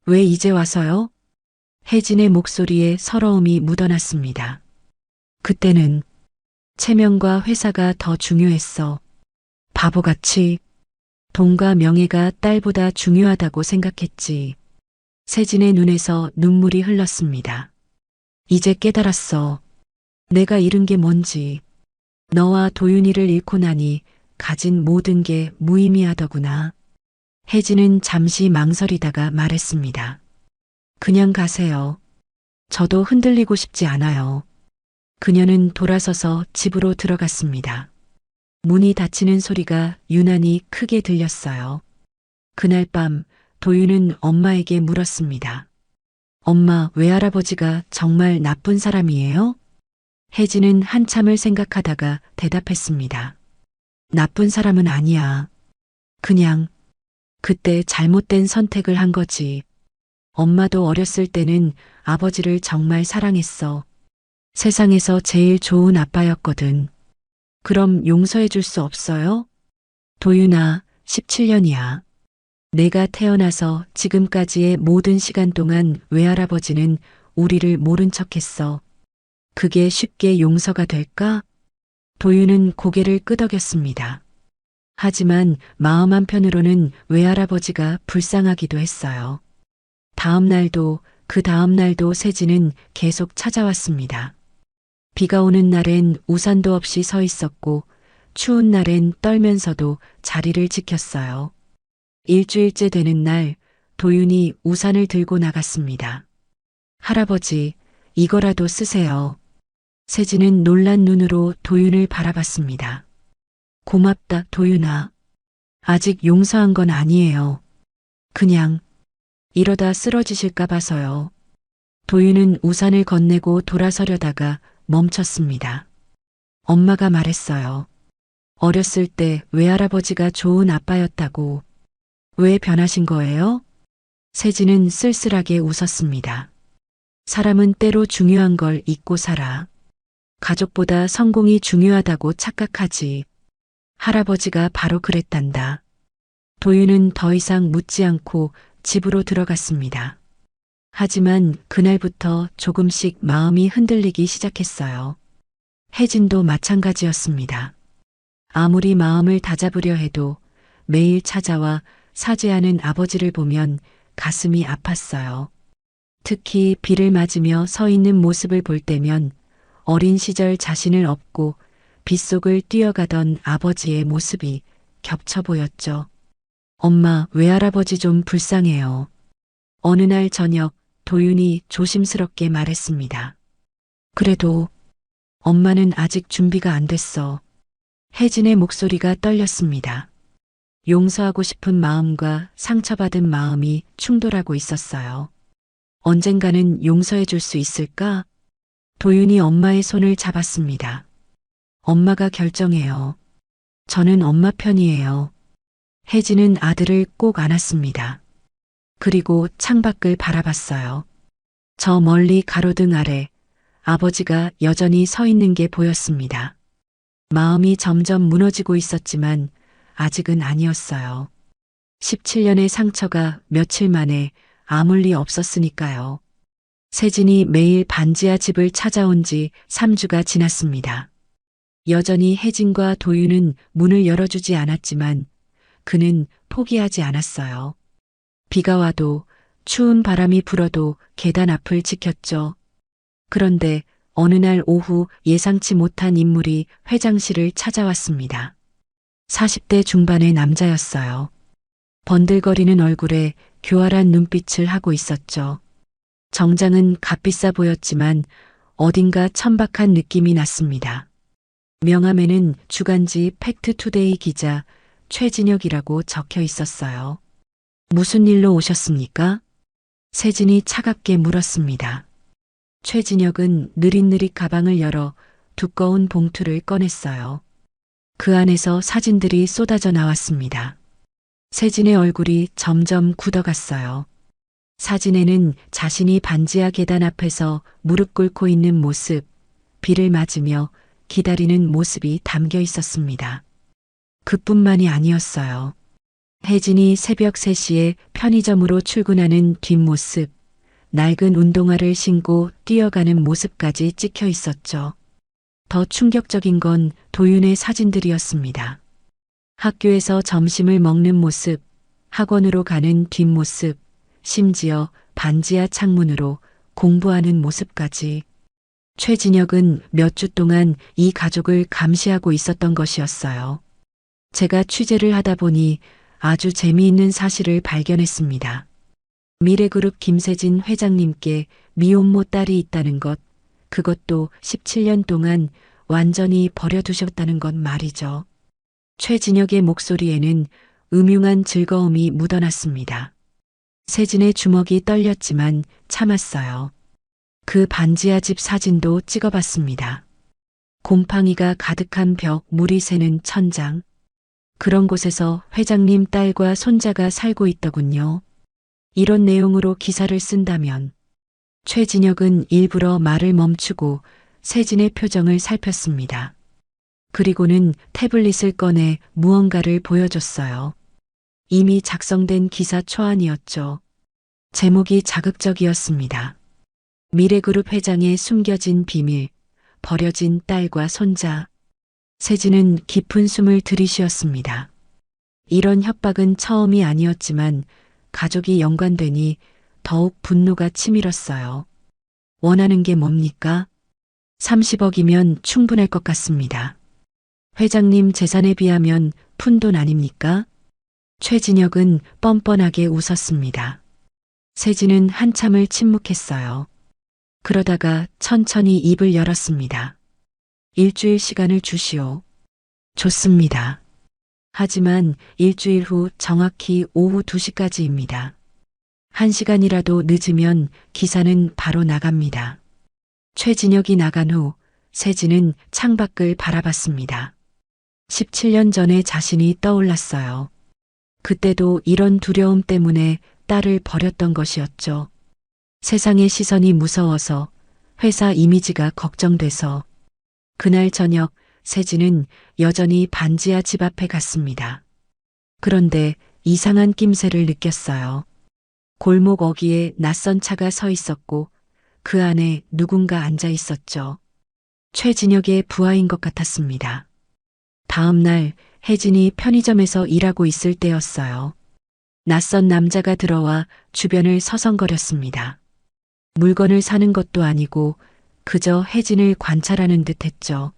왜 이제 와서요? 혜진의 목소리에 서러움이 묻어났습니다. 그때는 체면과 회사가 더 중요했어. 바보같이 돈과 명예가 딸보다 중요하다고 생각했지. 세진의 눈에서 눈물이 흘렀습니다. 이제 깨달았어. 내가 잃은 게 뭔지. 너와 도윤이를 잃고 나니 가진 모든 게 무의미하더구나. 혜진은 잠시 망설이다가 말했습니다. 그냥 가세요. 저도 흔들리고 싶지 않아요. 그녀는 돌아서서 집으로 들어갔습니다. 문이 닫히는 소리가 유난히 크게 들렸어요. 그날 밤 도윤은 엄마에게 물었습니다. 엄마, 외할아버지가 정말 나쁜 사람이에요? 혜진은 한참을 생각하다가 대답했습니다. 나쁜 사람은 아니야. 그냥 그때 잘못된 선택을 한 거지. 엄마도 어렸을 때는 아버지를 정말 사랑했어. 세상에서 제일 좋은 아빠였거든. 그럼 용서해 줄 수 없어요? 도윤아, 17년이야. 내가 태어나서 지금까지의 모든 시간 동안 외할아버지는 우리를 모른 척했어. 그게 쉽게 용서가 될까? 도윤은 고개를 끄덕였습니다. 하지만 마음 한편으로는 외할아버지가 불쌍하기도 했어요. 다음 날도 그 다음 날도 세진은 계속 찾아왔습니다. 비가 오는 날엔 우산도 없이 서 있었고 추운 날엔 떨면서도 자리를 지켰어요. 일주일째 되는 날 도윤이 우산을 들고 나갔습니다. 할아버지, 이거라도 쓰세요. 세진은 놀란 눈으로 도윤을 바라봤습니다. 고맙다, 도윤아. 아직 용서한 건 아니에요. 그냥 이러다 쓰러지실까 봐서요. 도윤은 우산을 건네고 돌아서려다가 멈췄습니다. 엄마가 말했어요. 어렸을 때 외할아버지가 좋은 아빠였다고. 왜 변하신 거예요? 세진은 쓸쓸하게 웃었습니다. 사람은 때로 중요한 걸 잊고 살아. 가족보다 성공이 중요하다고 착각하지. 할아버지가 바로 그랬단다. 도윤은 더 이상 묻지 않고 집으로 들어갔습니다. 하지만 그날부터 조금씩 마음이 흔들리기 시작했어요. 혜진도 마찬가지였습니다. 아무리 마음을 다잡으려 해도 매일 찾아와 사죄하는 아버지를 보면 가슴이 아팠어요. 특히 비를 맞으며 서 있는 모습을 볼 때면 어린 시절 자신을 업고 빗속을 뛰어가던 아버지의 모습이 겹쳐 보였죠. 엄마, 외할아버지 좀 불쌍해요. 어느 날 저녁 도윤이 조심스럽게 말했습니다. 그래도 엄마는 아직 준비가 안 됐어. 혜진의 목소리가 떨렸습니다. 용서하고 싶은 마음과 상처받은 마음이 충돌하고 있었어요. 언젠가는 용서해 줄 수 있을까? 도윤이 엄마의 손을 잡았습니다. 엄마가 결정해요. 저는 엄마 편이에요. 혜진은 아들을 꼭 안았습니다. 그리고 창밖을 바라봤어요. 저 멀리 가로등 아래 아버지가 여전히 서 있는 게 보였습니다. 마음이 점점 무너지고 있었지만 아직은 아니었어요. 17년의 상처가 며칠 만에 아물 리 없었으니까요. 세진이 매일 반지하 집을 찾아온 지 3주가 지났습니다. 여전히 혜진과 도윤은 문을 열어주지 않았지만 그는 포기하지 않았어요. 비가 와도 추운 바람이 불어도 계단 앞을 지켰죠. 그런데 어느 날 오후 예상치 못한 인물이 회장실을 찾아왔습니다. 40대 중반의 남자였어요. 번들거리는 얼굴에 교활한 눈빛을 하고 있었죠. 정장은 값비싸 보였지만 어딘가 천박한 느낌이 났습니다. 명함에는 주간지 팩트투데이 기자 최진혁이라고 적혀 있었어요. 무슨 일로 오셨습니까? 세진이 차갑게 물었습니다. 최진혁은 느릿느릿 가방을 열어 두꺼운 봉투를 꺼냈어요. 그 안에서 사진들이 쏟아져 나왔습니다. 세진의 얼굴이 점점 굳어갔어요. 사진에는 자신이 반지하 계단 앞에서 무릎 꿇고 있는 모습, 비를 맞으며 기다리는 모습이 담겨 있었습니다. 그뿐만이 아니었어요. 혜진이 새벽 3시에 편의점으로 출근하는 뒷모습, 낡은 운동화를 신고 뛰어가는 모습까지 찍혀 있었죠. 더 충격적인 건 도윤의 사진들이었습니다. 학교에서 점심을 먹는 모습, 학원으로 가는 뒷모습, 심지어 반지하 창문으로 공부하는 모습까지. 최진혁은 몇 주 동안 이 가족을 감시하고 있었던 것이었어요. 제가 취재를 하다 보니 아주 재미있는 사실을 발견했습니다. 미래그룹 김세진 회장님께 미혼모 딸이 있다는 것, 그것도 17년 동안 완전히 버려두셨다는 것 말이죠. 최진혁의 목소리에는 음흉한 즐거움이 묻어났습니다. 세진의 주먹이 떨렸지만 참았어요. 그 반지하 집 사진도 찍어봤습니다. 곰팡이가 가득한 벽, 물이 새는 천장. 그런 곳에서 회장님 딸과 손자가 살고 있더군요. 이런 내용으로 기사를 쓴다면. 최진혁은 일부러 말을 멈추고 세진의 표정을 살폈습니다. 그리고는 태블릿을 꺼내 무언가를 보여줬어요. 이미 작성된 기사 초안이었죠. 제목이 자극적이었습니다. 미래그룹 회장의 숨겨진 비밀, 버려진 딸과 손자. 세진은 깊은 숨을 들이쉬었습니다. 이런 협박은 처음이 아니었지만 가족이 연관되니 더욱 분노가 치밀었어요. 원하는 게 뭡니까? 30억이면 충분할 것 같습니다. 회장님 재산에 비하면 푼돈 아닙니까? 최진혁은 뻔뻔하게 웃었습니다. 세진은 한참을 침묵했어요. 그러다가 천천히 입을 열었습니다. 일주일 시간을 주시오. 좋습니다. 하지만 일주일 후 정확히 오후 2시까지입니다. 1시간이라도 늦으면 기사는 바로 나갑니다. 최진혁이 나간 후 세진은 창밖을 바라봤습니다. 17년 전에 자신이 떠올랐어요. 그때도 이런 두려움 때문에 딸을 버렸던 것이었죠. 세상의 시선이 무서워서, 회사 이미지가 걱정돼서. 그날 저녁 세진은 여전히 반지하 집 앞에 갔습니다. 그런데 이상한 낌새를 느꼈어요. 골목 어귀에 낯선 차가 서 있었고 그 안에 누군가 앉아 있었죠. 최진혁의 부하인 것 같았습니다. 다음 날 혜진이 편의점에서 일하고 있을 때였어요. 낯선 남자가 들어와 주변을 서성거렸습니다. 물건을 사는 것도 아니고 그저 혜진을 관찰하는 듯 했죠.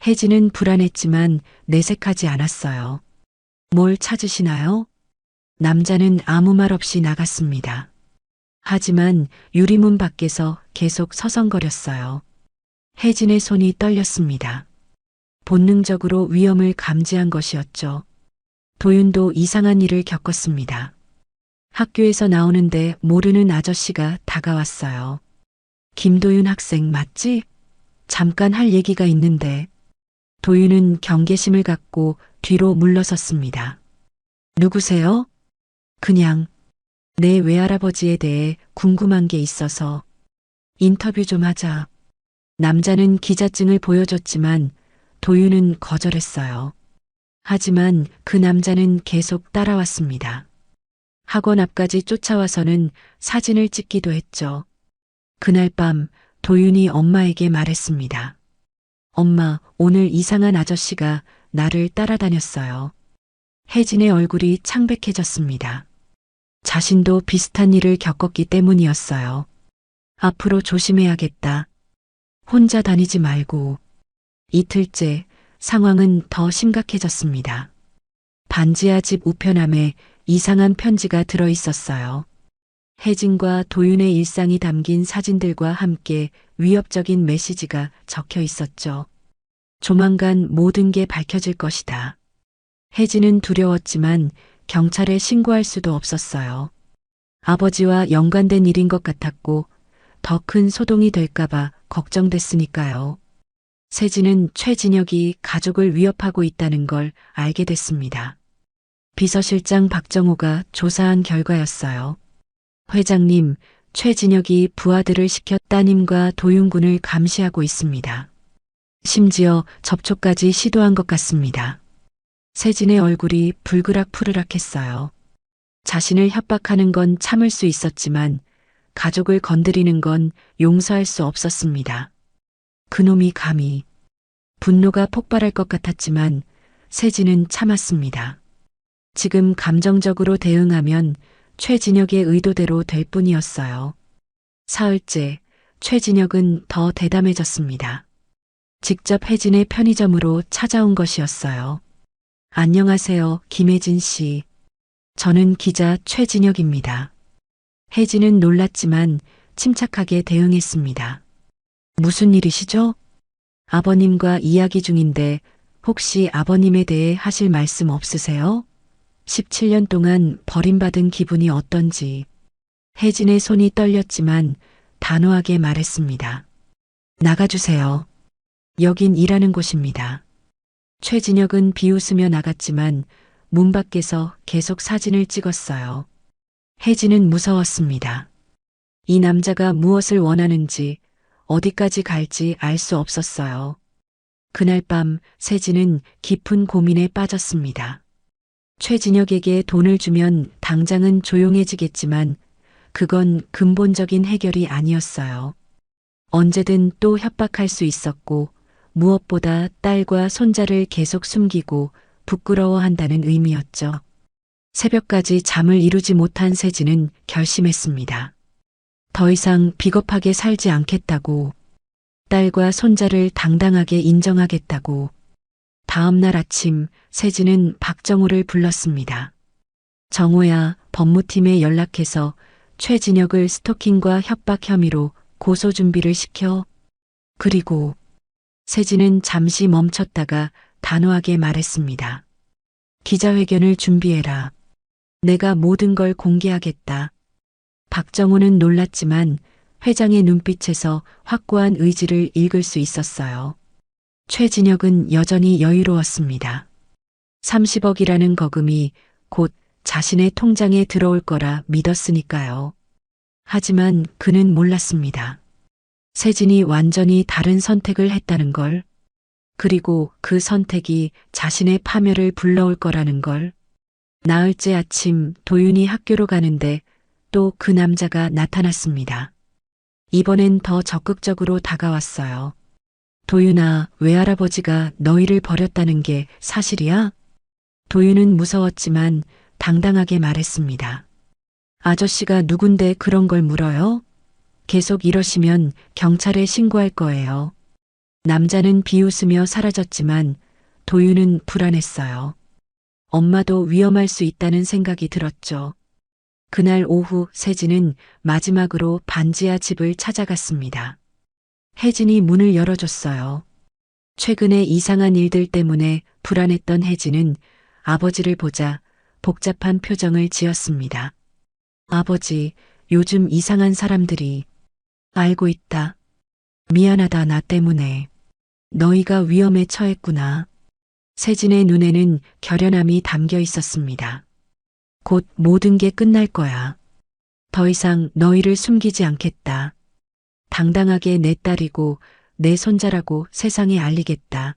혜진은 불안했지만 내색하지 않았어요. 뭘 찾으시나요? 남자는 아무 말 없이 나갔습니다. 하지만 유리문 밖에서 계속 서성거렸어요. 혜진의 손이 떨렸습니다. 본능적으로 위험을 감지한 것이었죠. 도윤도 이상한 일을 겪었습니다. 학교에서 나오는데 모르는 아저씨가 다가왔어요. 김도윤 학생 맞지? 잠깐 할 얘기가 있는데. 도윤은 경계심을 갖고 뒤로 물러섰습니다. 누구세요? 그냥 내 외할아버지에 대해 궁금한 게 있어서 인터뷰 좀 하자. 남자는 기자증을 보여줬지만 도윤은 거절했어요. 하지만 그 남자는 계속 따라왔습니다. 학원 앞까지 쫓아와서는 사진을 찍기도 했죠. 그날 밤 도윤이 엄마에게 말했습니다. 엄마, 오늘 이상한 아저씨가 나를 따라다녔어요. 혜진의 얼굴이 창백해졌습니다. 자신도 비슷한 일을 겪었기 때문이었어요. 앞으로 조심해야겠다. 혼자 다니지 말고. 이틀째 상황은 더 심각해졌습니다. 반지하 집 우편함에 이상한 편지가 들어 있었어요. 혜진과 도윤의 일상이 담긴 사진들과 함께 위협적인 메시지가 적혀 있었죠. 조만간 모든 게 밝혀질 것이다. 혜진은 두려웠지만 경찰에 신고할 수도 없었어요. 아버지와 연관된 일인 것 같았고 더 큰 소동이 될까봐 걱정됐으니까요. 세진은 최진혁이 가족을 위협하고 있다는 걸 알게 됐습니다. 비서실장 박정호가 조사한 결과였어요. 회장님, 최진혁이 부하들을 시켜 따님과 도윤군을 감시하고 있습니다. 심지어 접촉까지 시도한 것 같습니다. 세진의 얼굴이 불그락푸르락했어요. 자신을 협박하는 건 참을 수 있었지만 가족을 건드리는 건 용서할 수 없었습니다. 그놈이 감히. 분노가 폭발할 것 같았지만 세진은 참았습니다. 지금 감정적으로 대응하면 최진혁의 의도대로 될 뿐이었어요. 사흘째, 최진혁은 더 대담해졌습니다. 직접 혜진의 편의점으로 찾아온 것이었어요. 안녕하세요, 김혜진 씨. 저는 기자 최진혁입니다. 혜진은 놀랐지만 침착하게 대응했습니다. 무슨 일이시죠? 아버님과 이야기 중인데 혹시 아버님에 대해 하실 말씀 없으세요? 17년 동안 버림받은 기분이 어떤지. 혜진의 손이 떨렸지만 단호하게 말했습니다. 나가주세요. 여긴 일하는 곳입니다. 최진혁은 비웃으며 나갔지만 문 밖에서 계속 사진을 찍었어요. 혜진은 무서웠습니다. 이 남자가 무엇을 원하는지 어디까지 갈지 알 수 없었어요. 그날 밤 세진은 깊은 고민에 빠졌습니다. 최진혁에게 돈을 주면 당장은 조용해지겠지만 그건 근본적인 해결이 아니었어요. 언제든 또 협박할 수 있었고 무엇보다 딸과 손자를 계속 숨기고 부끄러워한다는 의미였죠. 새벽까지 잠을 이루지 못한 세진은 결심했습니다. 더 이상 비겁하게 살지 않겠다고, 딸과 손자를 당당하게 인정하겠다고. 다음 날 아침 세진은 박정호를 불렀습니다. 정호야, 법무팀에 연락해서 최진혁을 스토킹과 협박 혐의로 고소 준비를 시켜. 그리고 세진은 잠시 멈췄다가 단호하게 말했습니다. 기자회견을 준비해라. 내가 모든 걸 공개하겠다. 박정호는 놀랐지만 회장의 눈빛에서 확고한 의지를 읽을 수 있었어요. 최진혁은 여전히 여유로웠습니다. 30억이라는 거금이 곧 자신의 통장에 들어올 거라 믿었으니까요. 하지만 그는 몰랐습니다. 세진이 완전히 다른 선택을 했다는 걸, 그리고 그 선택이 자신의 파멸을 불러올 거라는 걸. 나흘째 아침 도윤이 학교로 가는데 또 그 남자가 나타났습니다. 이번엔 더 적극적으로 다가왔어요. 도윤아, 외할아버지가 너희를 버렸다는 게 사실이야? 도윤은 무서웠지만 당당하게 말했습니다. 아저씨가 누군데 그런 걸 물어요? 계속 이러시면 경찰에 신고할 거예요. 남자는 비웃으며 사라졌지만 도윤은 불안했어요. 엄마도 위험할 수 있다는 생각이 들었죠. 그날 오후 세진은 마지막으로 반지하 집을 찾아갔습니다. 혜진이 문을 열어줬어요. 최근에 이상한 일들 때문에 불안했던 혜진은 아버지를 보자 복잡한 표정을 지었습니다. 아버지, 요즘 이상한 사람들이. 알고 있다. 미안하다, 나 때문에. 너희가 위험에 처했구나. 세진의 눈에는 결연함이 담겨 있었습니다. 곧 모든 게 끝날 거야. 더 이상 너희를 숨기지 않겠다. 당당하게 내 딸이고 내 손자라고 세상에 알리겠다.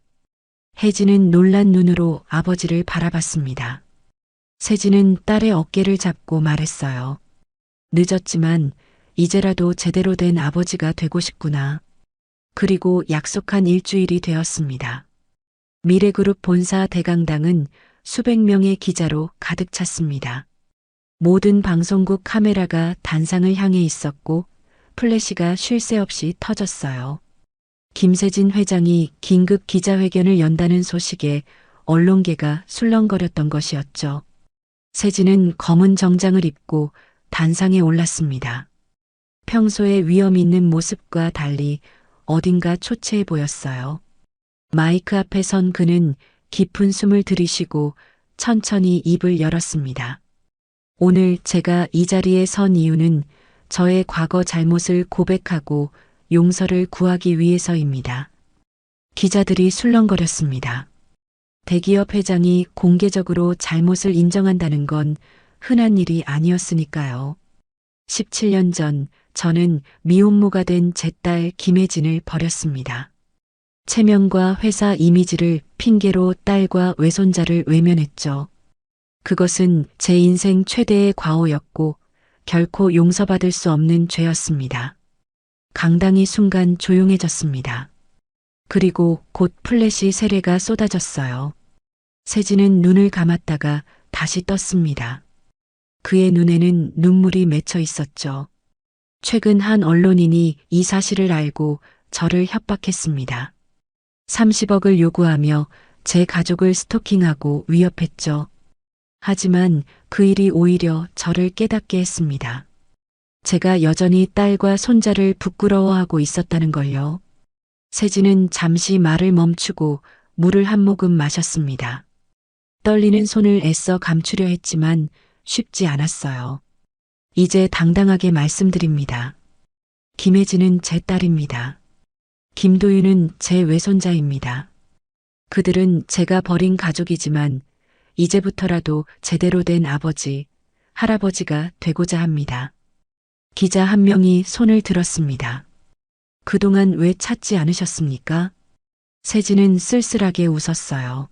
혜진은 놀란 눈으로 아버지를 바라봤습니다. 세진은 딸의 어깨를 잡고 말했어요. 늦었지만 이제라도 제대로 된 아버지가 되고 싶구나. 그리고 약속한 일주일이 되었습니다. 미래그룹 본사 대강당은 수백 명의 기자로 가득 찼습니다. 모든 방송국 카메라가 단상을 향해 있었고 플래시가 쉴 새 없이 터졌어요. 김세진 회장이 긴급 기자회견을 연다는 소식에 언론계가 술렁거렸던 것이었죠. 세진은 검은 정장을 입고 단상에 올랐습니다. 평소에 위험 있는 모습과 달리 어딘가 초췌해 보였어요. 마이크 앞에 선 그는 깊은 숨을 들이쉬고 천천히 입을 열었습니다. 오늘 제가 이 자리에 선 이유는 저의 과거 잘못을 고백하고 용서를 구하기 위해서입니다. 기자들이 술렁거렸습니다. 대기업 회장이 공개적으로 잘못을 인정한다는 건 흔한 일이 아니었으니까요. 17년 전 저는 미혼모가 된 제 딸 김혜진을 버렸습니다. 체면과 회사 이미지를 핑계로 딸과 외손자를 외면했죠. 그것은 제 인생 최대의 과오였고 결코 용서받을 수 없는 죄였습니다. 강당이 순간 조용해졌습니다. 그리고 곧 플래시 세례가 쏟아졌어요. 세진은 눈을 감았다가 다시 떴습니다. 그의 눈에는 눈물이 맺혀 있었죠. 최근 한 언론인이 이 사실을 알고 저를 협박했습니다. 30억을 요구하며 제 가족을 스토킹하고 위협했죠. 하지만 그 일이 오히려 저를 깨닫게 했습니다. 제가 여전히 딸과 손자를 부끄러워하고 있었다는 걸요. 세진은 잠시 말을 멈추고 물을 한 모금 마셨습니다. 떨리는 손을 애써 감추려 했지만 쉽지 않았어요. 이제 당당하게 말씀드립니다. 김혜진은 제 딸입니다. 김도윤은 제 외손자입니다. 그들은 제가 버린 가족이지만 이제부터라도 제대로 된 아버지, 할아버지가 되고자 합니다. 기자 한 명이 손을 들었습니다. 그동안 왜 찾지 않으셨습니까? 세진은 쓸쓸하게 웃었어요.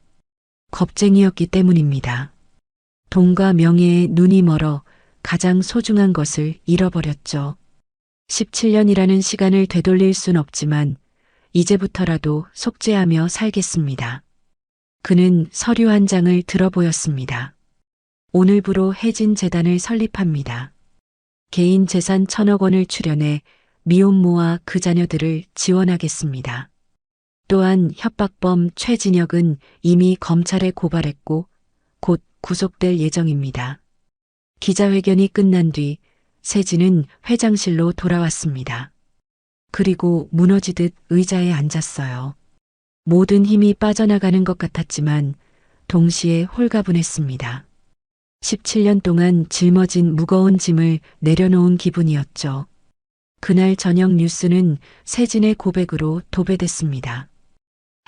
겁쟁이였기 때문입니다. 돈과 명예에 눈이 멀어 가장 소중한 것을 잃어버렸죠. 17년이라는 시간을 되돌릴 순 없지만 이제부터라도 속죄하며 살겠습니다. 그는 서류 한 장을 들어보였습니다. 오늘부로 혜진 재단을 설립합니다. 개인 재산 1,000억 원을 출연해 미혼모와 그 자녀들을 지원하겠습니다. 또한 협박범 최진혁은 이미 검찰에 고발했고 곧 구속될 예정입니다. 기자회견이 끝난 뒤 세진은 회장실로 돌아왔습니다. 그리고 무너지듯 의자에 앉았어요. 모든 힘이 빠져나가는 것 같았지만 동시에 홀가분했습니다. 17년 동안 짊어진 무거운 짐을 내려놓은 기분이었죠. 그날 저녁 뉴스는 세진의 고백으로 도배됐습니다.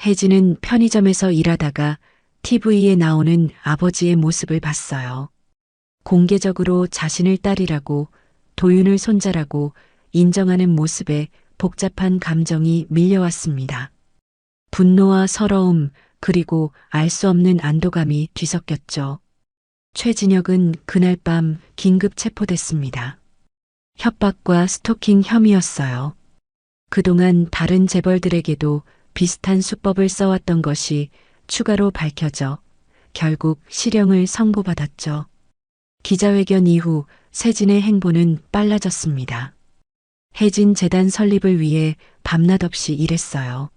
혜진은 편의점에서 일하다가 TV에 나오는 아버지의 모습을 봤어요. 공개적으로 자신을 딸이라고 도윤을 손자라고 인정하는 모습에 복잡한 감정이 밀려왔습니다. 분노와 서러움 그리고 알 수 없는 안도감이 뒤섞였죠. 최진혁은 그날 밤 긴급 체포됐습니다. 협박과 스토킹 혐의였어요. 그동안 다른 재벌들에게도 비슷한 수법을 써왔던 것이 추가로 밝혀져 결국 실형을 선고받았죠. 기자회견 이후 세진의 행보는 빨라졌습니다. 혜진 재단 설립을 위해 밤낮 없이 일했어요.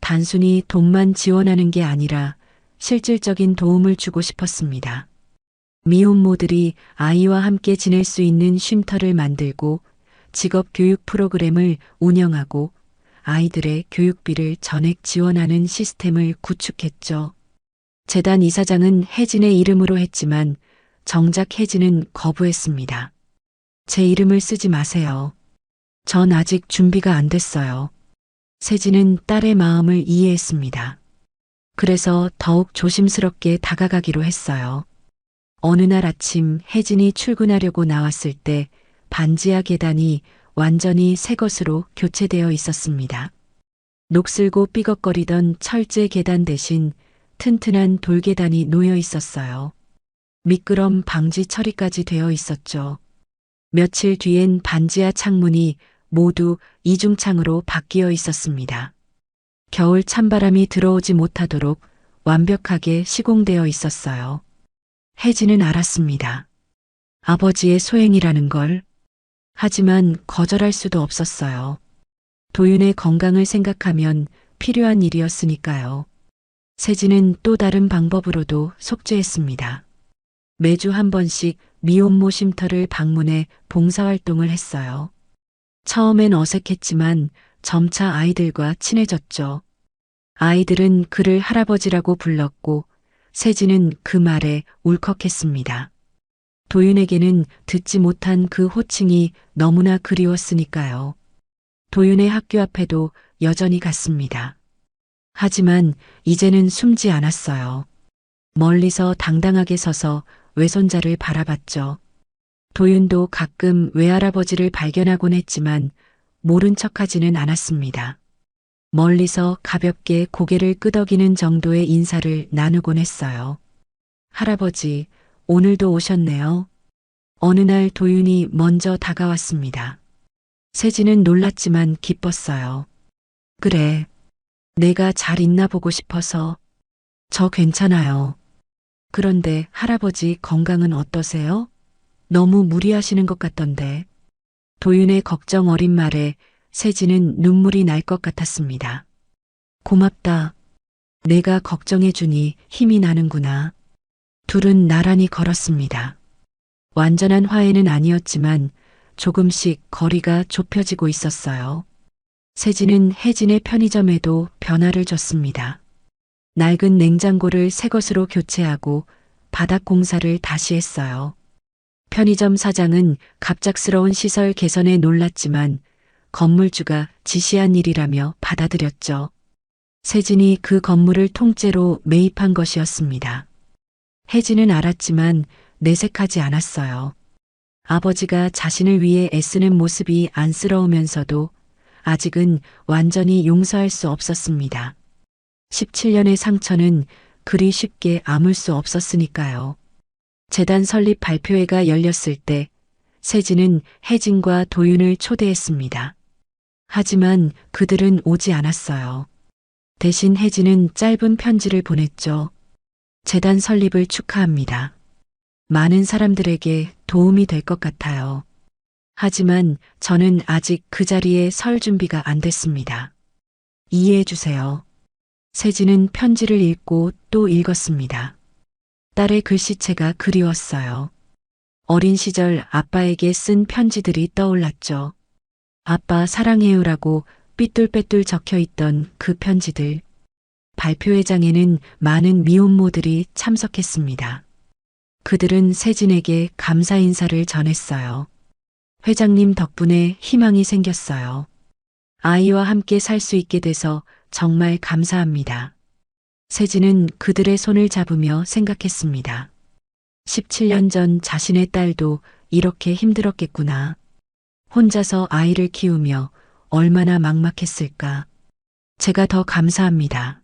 단순히 돈만 지원하는 게 아니라 실질적인 도움을 주고 싶었습니다. 미혼모들이 아이와 함께 지낼 수 있는 쉼터를 만들고 직업 교육 프로그램을 운영하고 아이들의 교육비를 전액 지원하는 시스템을 구축했죠. 재단 이사장은 혜진의 이름으로 했지만 정작 혜진은 거부했습니다. 제 이름을 쓰지 마세요. 전 아직 준비가 안 됐어요. 세진은 딸의 마음을 이해했습니다. 그래서 더욱 조심스럽게 다가가기로 했어요. 어느 날 아침 혜진이 출근하려고 나왔을 때 반지하 계단이 완전히 새 것으로 교체되어 있었습니다. 녹슬고 삐걱거리던 철제 계단 대신 튼튼한 돌계단이 놓여 있었어요. 미끄럼 방지 처리까지 되어 있었죠. 며칠 뒤엔 반지하 창문이 모두 이중창으로 바뀌어 있었습니다. 겨울 찬바람이 들어오지 못하도록 완벽하게 시공되어 있었어요. 혜진은 알았습니다. 아버지의 소행이라는 걸. 하지만 거절할 수도 없었어요. 도윤의 건강을 생각하면 필요한 일이었으니까요. 세진은 또 다른 방법으로도 속죄했습니다. 매주 한 번씩 미혼모 쉼터를 방문해 봉사활동을 했어요. 처음엔 어색했지만 점차 아이들과 친해졌죠. 아이들은 그를 할아버지라고 불렀고 세진은 그 말에 울컥했습니다. 도윤에게는 듣지 못한 그 호칭이 너무나 그리웠으니까요. 도윤의 학교 앞에도 여전히 갔습니다. 하지만 이제는 숨지 않았어요. 멀리서 당당하게 서서 외손자를 바라봤죠. 도윤도 가끔 외할아버지를 발견하곤 했지만 모른 척하지는 않았습니다. 멀리서 가볍게 고개를 끄덕이는 정도의 인사를 나누곤 했어요. 할아버지, 오늘도 오셨네요. 어느 날 도윤이 먼저 다가왔습니다. 세진은 놀랐지만 기뻤어요. 그래, 내가 잘 있나 보고 싶어서. 저 괜찮아요. 그런데 할아버지 건강은 어떠세요? 너무 무리하시는 것 같던데. 도윤의 걱정 어린 말에 세진은 눈물이 날 것 같았습니다. 고맙다. 내가 걱정해주니 힘이 나는구나. 둘은 나란히 걸었습니다. 완전한 화해는 아니었지만 조금씩 거리가 좁혀지고 있었어요. 세진은 혜진의 편의점에도 변화를 줬습니다. 낡은 냉장고를 새 것으로 교체하고 바닥 공사를 다시 했어요. 편의점 사장은 갑작스러운 시설 개선에 놀랐지만 건물주가 지시한 일이라며 받아들였죠. 세진이 그 건물을 통째로 매입한 것이었습니다. 혜진은 알았지만 내색하지 않았어요. 아버지가 자신을 위해 애쓰는 모습이 안쓰러우면서도 아직은 완전히 용서할 수 없었습니다. 17년의 상처는 그리 쉽게 아물 수 없었으니까요. 재단 설립 발표회가 열렸을 때 세진은 혜진과 도윤을 초대했습니다. 하지만 그들은 오지 않았어요. 대신 혜진은 짧은 편지를 보냈죠. 재단 설립을 축하합니다. 많은 사람들에게 도움이 될 것 같아요. 하지만 저는 아직 그 자리에 설 준비가 안 됐습니다. 이해해 주세요. 세진은 편지를 읽고 또 읽었습니다. 딸의 글씨체가 그리웠어요. 어린 시절 아빠에게 쓴 편지들이 떠올랐죠. 아빠 사랑해요라고 삐뚤빼뚤 적혀 있던 그 편지들. 발표회장에는 많은 미혼모들이 참석했습니다. 그들은 세진에게 감사 인사를 전했어요. 회장님 덕분에 희망이 생겼어요. 아이와 함께 살 수 있게 돼서 정말 감사합니다. 세진은 그들의 손을 잡으며 생각했습니다. 17년 전 자신의 딸도 이렇게 힘들었겠구나. 혼자서 아이를 키우며 얼마나 막막했을까. 제가 더 감사합니다.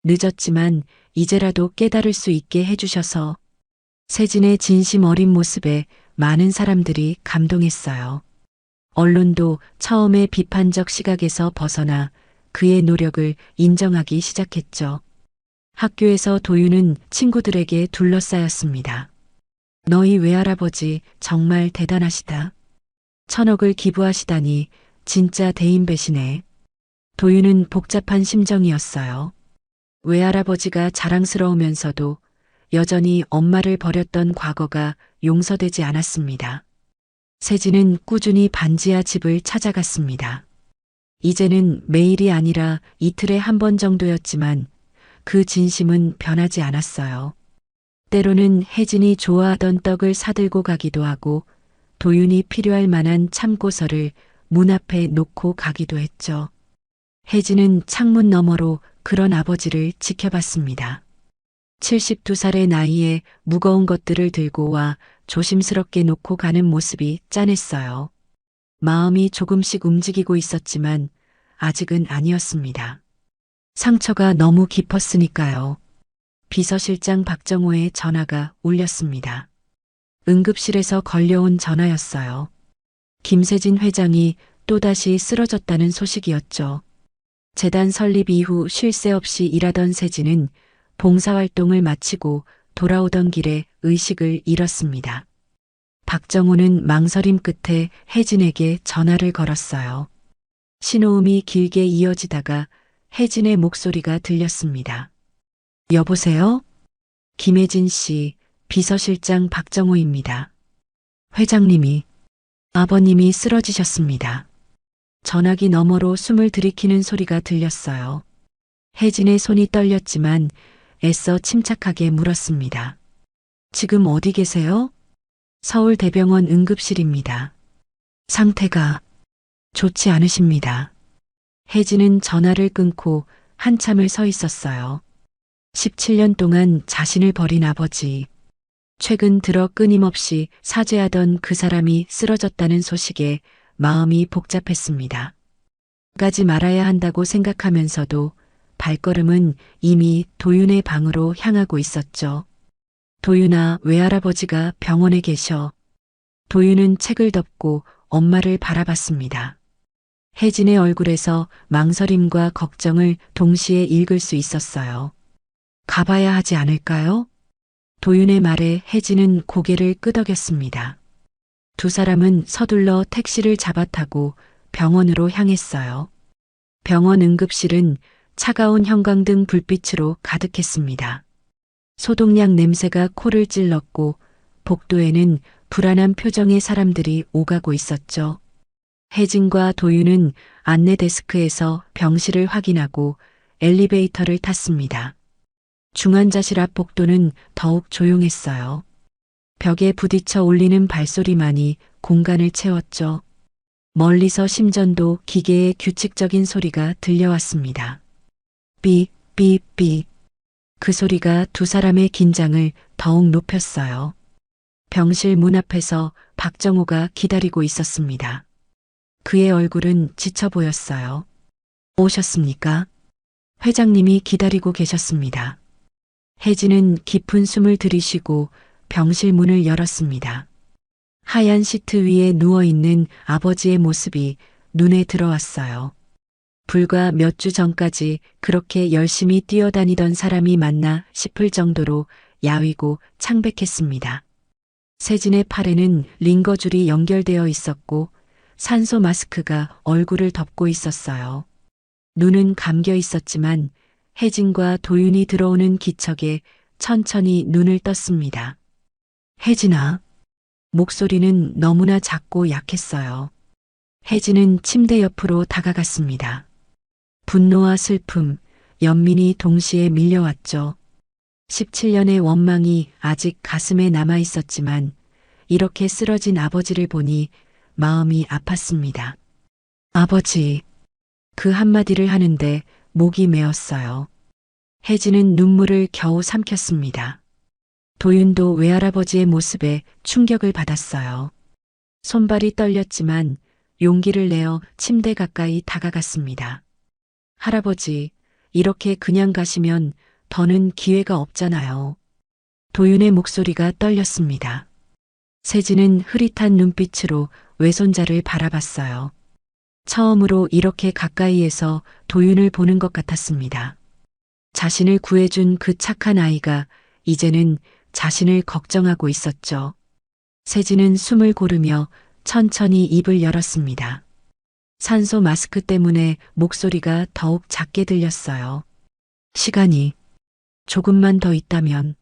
늦었지만 이제라도 깨달을 수 있게 해주셔서. 세진의 진심 어린 모습에 많은 사람들이 감동했어요. 언론도 처음에 비판적 시각에서 벗어나 그의 노력을 인정하기 시작했죠. 학교에서 도윤은 친구들에게 둘러싸였습니다. 너희 외할아버지 정말 대단하시다. 1,000억을 기부하시다니 진짜 대인배시네. 도윤은 복잡한 심정이었어요. 외할아버지가 자랑스러우면서도 여전히 엄마를 버렸던 과거가 용서되지 않았습니다. 세진은 꾸준히 반지하 집을 찾아갔습니다. 이제는 매일이 아니라 이틀에 한 번 정도였지만 그 진심은 변하지 않았어요. 때로는 혜진이 좋아하던 떡을 사들고 가기도 하고 도윤이 필요할 만한 참고서를 문 앞에 놓고 가기도 했죠. 혜진은 창문 너머로 그런 아버지를 지켜봤습니다. 72살의 나이에 무거운 것들을 들고 와 조심스럽게 놓고 가는 모습이 짠했어요. 마음이 조금씩 움직이고 있었지만 아직은 아니었습니다. 상처가 너무 깊었으니까요. 비서실장 박정호의 전화가 울렸습니다. 응급실에서 걸려온 전화였어요. 김세진 회장이 또다시 쓰러졌다는 소식이었죠. 재단 설립 이후 쉴 새 없이 일하던 세진은 봉사활동을 마치고 돌아오던 길에 의식을 잃었습니다. 박정호는 망설임 끝에 혜진에게 전화를 걸었어요. 신호음이 길게 이어지다가 혜진의 목소리가 들렸습니다. 여보세요? 김혜진 씨, 비서실장 박정호입니다. 회장님이, 아버님이 쓰러지셨습니다. 전화기 너머로 숨을 들이키는 소리가 들렸어요. 혜진의 손이 떨렸지만 애써 침착하게 물었습니다. 지금 어디 계세요? 서울대병원 응급실입니다. 상태가 좋지 않으십니다. 혜진은 전화를 끊고 한참을 서 있었어요. 17년 동안 자신을 버린 아버지. 최근 들어 끊임없이 사죄하던 그 사람이 쓰러졌다는 소식에 마음이 복잡했습니다. 가지 말아야 한다고 생각하면서도 발걸음은 이미 도윤의 방으로 향하고 있었죠. 도윤아, 외할아버지가 병원에 계셔. 도윤은 책을 덮고 엄마를 바라봤습니다. 혜진의 얼굴에서 망설임과 걱정을 동시에 읽을 수 있었어요. 가봐야 하지 않을까요? 도윤의 말에 혜진은 고개를 끄덕였습니다. 두 사람은 서둘러 택시를 잡아타고 병원으로 향했어요. 병원 응급실은 차가운 형광등 불빛으로 가득했습니다. 소독약 냄새가 코를 찔렀고 복도에는 불안한 표정의 사람들이 오가고 있었죠. 혜진과 도윤은 안내 데스크에서 병실을 확인하고 엘리베이터를 탔습니다. 중환자실 앞 복도는 더욱 조용했어요. 벽에 부딪혀 울리는 발소리만이 공간을 채웠죠. 멀리서 심전도 기계의 규칙적인 소리가 들려왔습니다. 삐, 삐, 삐. 그 소리가 두 사람의 긴장을 더욱 높였어요. 병실 문 앞에서 박정호가 기다리고 있었습니다. 그의 얼굴은 지쳐 보였어요. 오셨습니까? 회장님이 기다리고 계셨습니다. 혜진은 깊은 숨을 들이쉬고 병실 문을 열었습니다. 하얀 시트 위에 누워있는 아버지의 모습이 눈에 들어왔어요. 불과 몇 주 전까지 그렇게 열심히 뛰어다니던 사람이 맞나 싶을 정도로 야위고 창백했습니다. 세진의 팔에는 링거줄이 연결되어 있었고 산소 마스크가 얼굴을 덮고 있었어요. 눈은 감겨 있었지만 혜진과 도윤이 들어오는 기척에 천천히 눈을 떴습니다. 혜진아. 목소리는 너무나 작고 약했어요. 혜진은 침대 옆으로 다가갔습니다. 분노와 슬픔, 연민이 동시에 밀려왔죠. 17년의 원망이 아직 가슴에 남아 있었지만 이렇게 쓰러진 아버지를 보니 마음이 아팠습니다. 아버지. 그 한마디를 하는데 목이 메었어요. 혜진은 눈물을 겨우 삼켰습니다. 도윤도 외할아버지의 모습에 충격을 받았어요. 손발이 떨렸지만 용기를 내어 침대 가까이 다가갔습니다. 할아버지, 이렇게 그냥 가시면 더는 기회가 없잖아요. 도윤의 목소리가 떨렸습니다. 세진은 흐릿한 눈빛으로 외손자를 바라봤어요. 처음으로 이렇게 가까이에서 도윤을 보는 것 같았습니다. 자신을 구해준 그 착한 아이가 이제는 자신을 걱정하고 있었죠. 세진은 숨을 고르며 천천히 입을 열었습니다. 산소 마스크 때문에 목소리가 더욱 작게 들렸어요. 시간이 조금만 더 있다면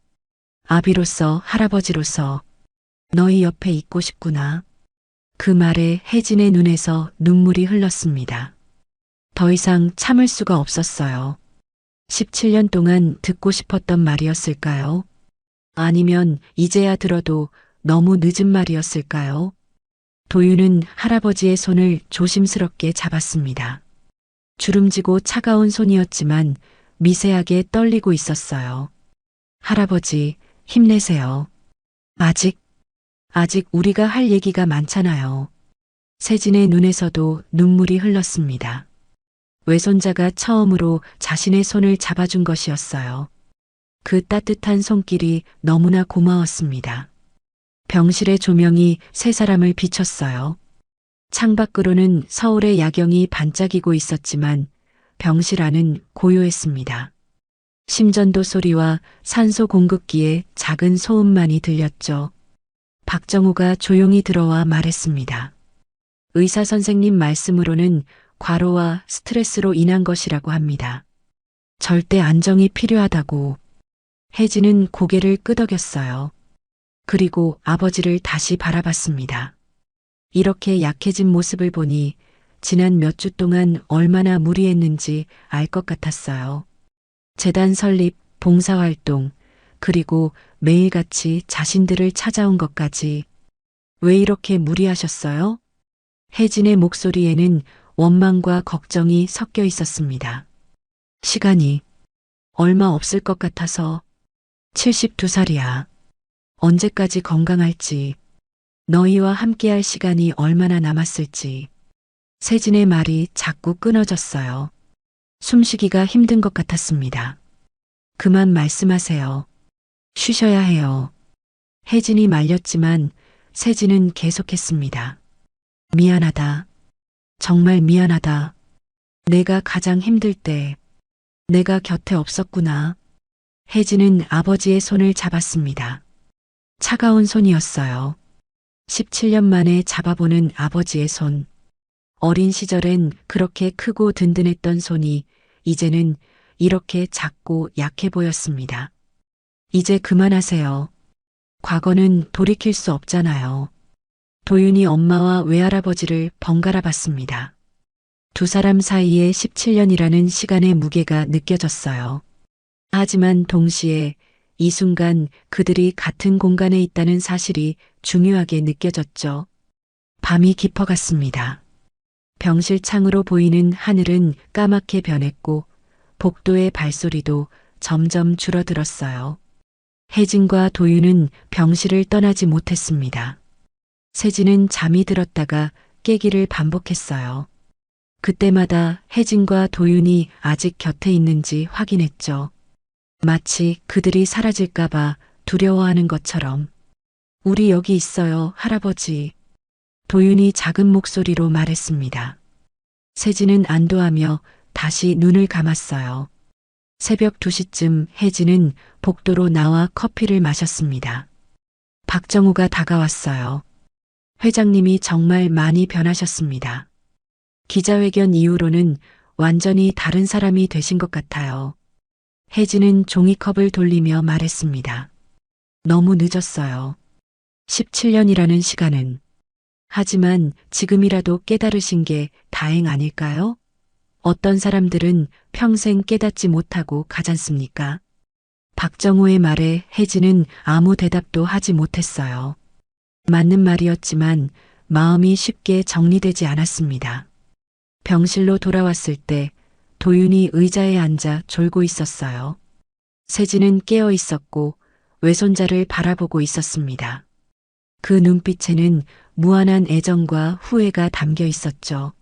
아비로서 할아버지로서 너희 옆에 있고 싶구나. 그 말에 혜진의 눈에서 눈물이 흘렀습니다. 더 이상 참을 수가 없었어요. 17년 동안 듣고 싶었던 말이었을까요? 아니면 이제야 들어도 너무 늦은 말이었을까요? 도윤은 할아버지의 손을 조심스럽게 잡았습니다. 주름지고 차가운 손이었지만 미세하게 떨리고 있었어요. 할아버지, 힘내세요. 아직 우리가 할 얘기가 많잖아요. 세진의 눈에서도 눈물이 흘렀습니다. 외손자가 처음으로 자신의 손을 잡아준 것이었어요. 그 따뜻한 손길이 너무나 고마웠습니다. 병실의 조명이 세 사람을 비췄어요. 창밖으로는 서울의 야경이 반짝이고 있었지만 병실 안은 고요했습니다. 심전도 소리와 산소 공급기의 작은 소음만이 들렸죠. 박정우가 조용히 들어와 말했습니다. 의사 선생님 말씀으로는 과로와 스트레스로 인한 것이라고 합니다. 절대 안정이 필요하다고. 혜진은 고개를 끄덕였어요. 그리고 아버지를 다시 바라봤습니다. 이렇게 약해진 모습을 보니 지난 몇 주 동안 얼마나 무리했는지 알 것 같았어요. 재단 설립, 봉사활동, 그리고 매일같이 자신들을 찾아온 것까지. 왜 이렇게 무리하셨어요? 혜진의 목소리에는 원망과 걱정이 섞여 있었습니다. 시간이 얼마 없을 것 같아서 72살이야. 언제까지 건강할지, 너희와 함께할 시간이 얼마나 남았을지. 세진의 말이 자꾸 끊어졌어요. 숨쉬기가 힘든 것 같았습니다. 그만 말씀하세요. 쉬셔야 해요. 혜진이 말렸지만 세진은 계속했습니다. 미안하다. 정말 미안하다. 내가 가장 힘들 때 내가 곁에 없었구나. 혜진은 아버지의 손을 잡았습니다. 차가운 손이었어요. 17년 만에 잡아보는 아버지의 손. 어린 시절엔 그렇게 크고 든든했던 손이 이제는 이렇게 작고 약해 보였습니다. 이제 그만하세요. 과거는 돌이킬 수 없잖아요. 도윤이 엄마와 외할아버지를 번갈아 봤습니다. 두 사람 사이에 17년이라는 시간의 무게가 느껴졌어요. 하지만 동시에 이 순간 그들이 같은 공간에 있다는 사실이 중요하게 느껴졌죠. 밤이 깊어갔습니다. 병실 창으로 보이는 하늘은 까맣게 변했고 복도의 발소리도 점점 줄어들었어요. 혜진과 도윤은 병실을 떠나지 못했습니다. 세진은 잠이 들었다가 깨기를 반복했어요. 그때마다 혜진과 도윤이 아직 곁에 있는지 확인했죠. 마치 그들이 사라질까봐 두려워하는 것처럼. 우리 여기 있어요, 할아버지. 도윤이 작은 목소리로 말했습니다. 세진은 안도하며 다시 눈을 감았어요. 새벽 2시쯤 혜진은 복도로 나와 커피를 마셨습니다. 박정우가 다가왔어요. 회장님이 정말 많이 변하셨습니다. 기자회견 이후로는 완전히 다른 사람이 되신 것 같아요. 혜진은 종이컵을 돌리며 말했습니다. 너무 늦었어요. 17년이라는 시간은. 하지만 지금이라도 깨달으신 게 다행 아닐까요? 어떤 사람들은 평생 깨닫지 못하고 가잖습니까? 박정호의 말에 혜진은 아무 대답도 하지 못했어요. 맞는 말이었지만 마음이 쉽게 정리되지 않았습니다. 병실로 돌아왔을 때 도윤이 의자에 앉아 졸고 있었어요. 세진은 깨어 있었고 외손자를 바라보고 있었습니다. 그 눈빛에는 무한한 애정과 후회가 담겨 있었죠.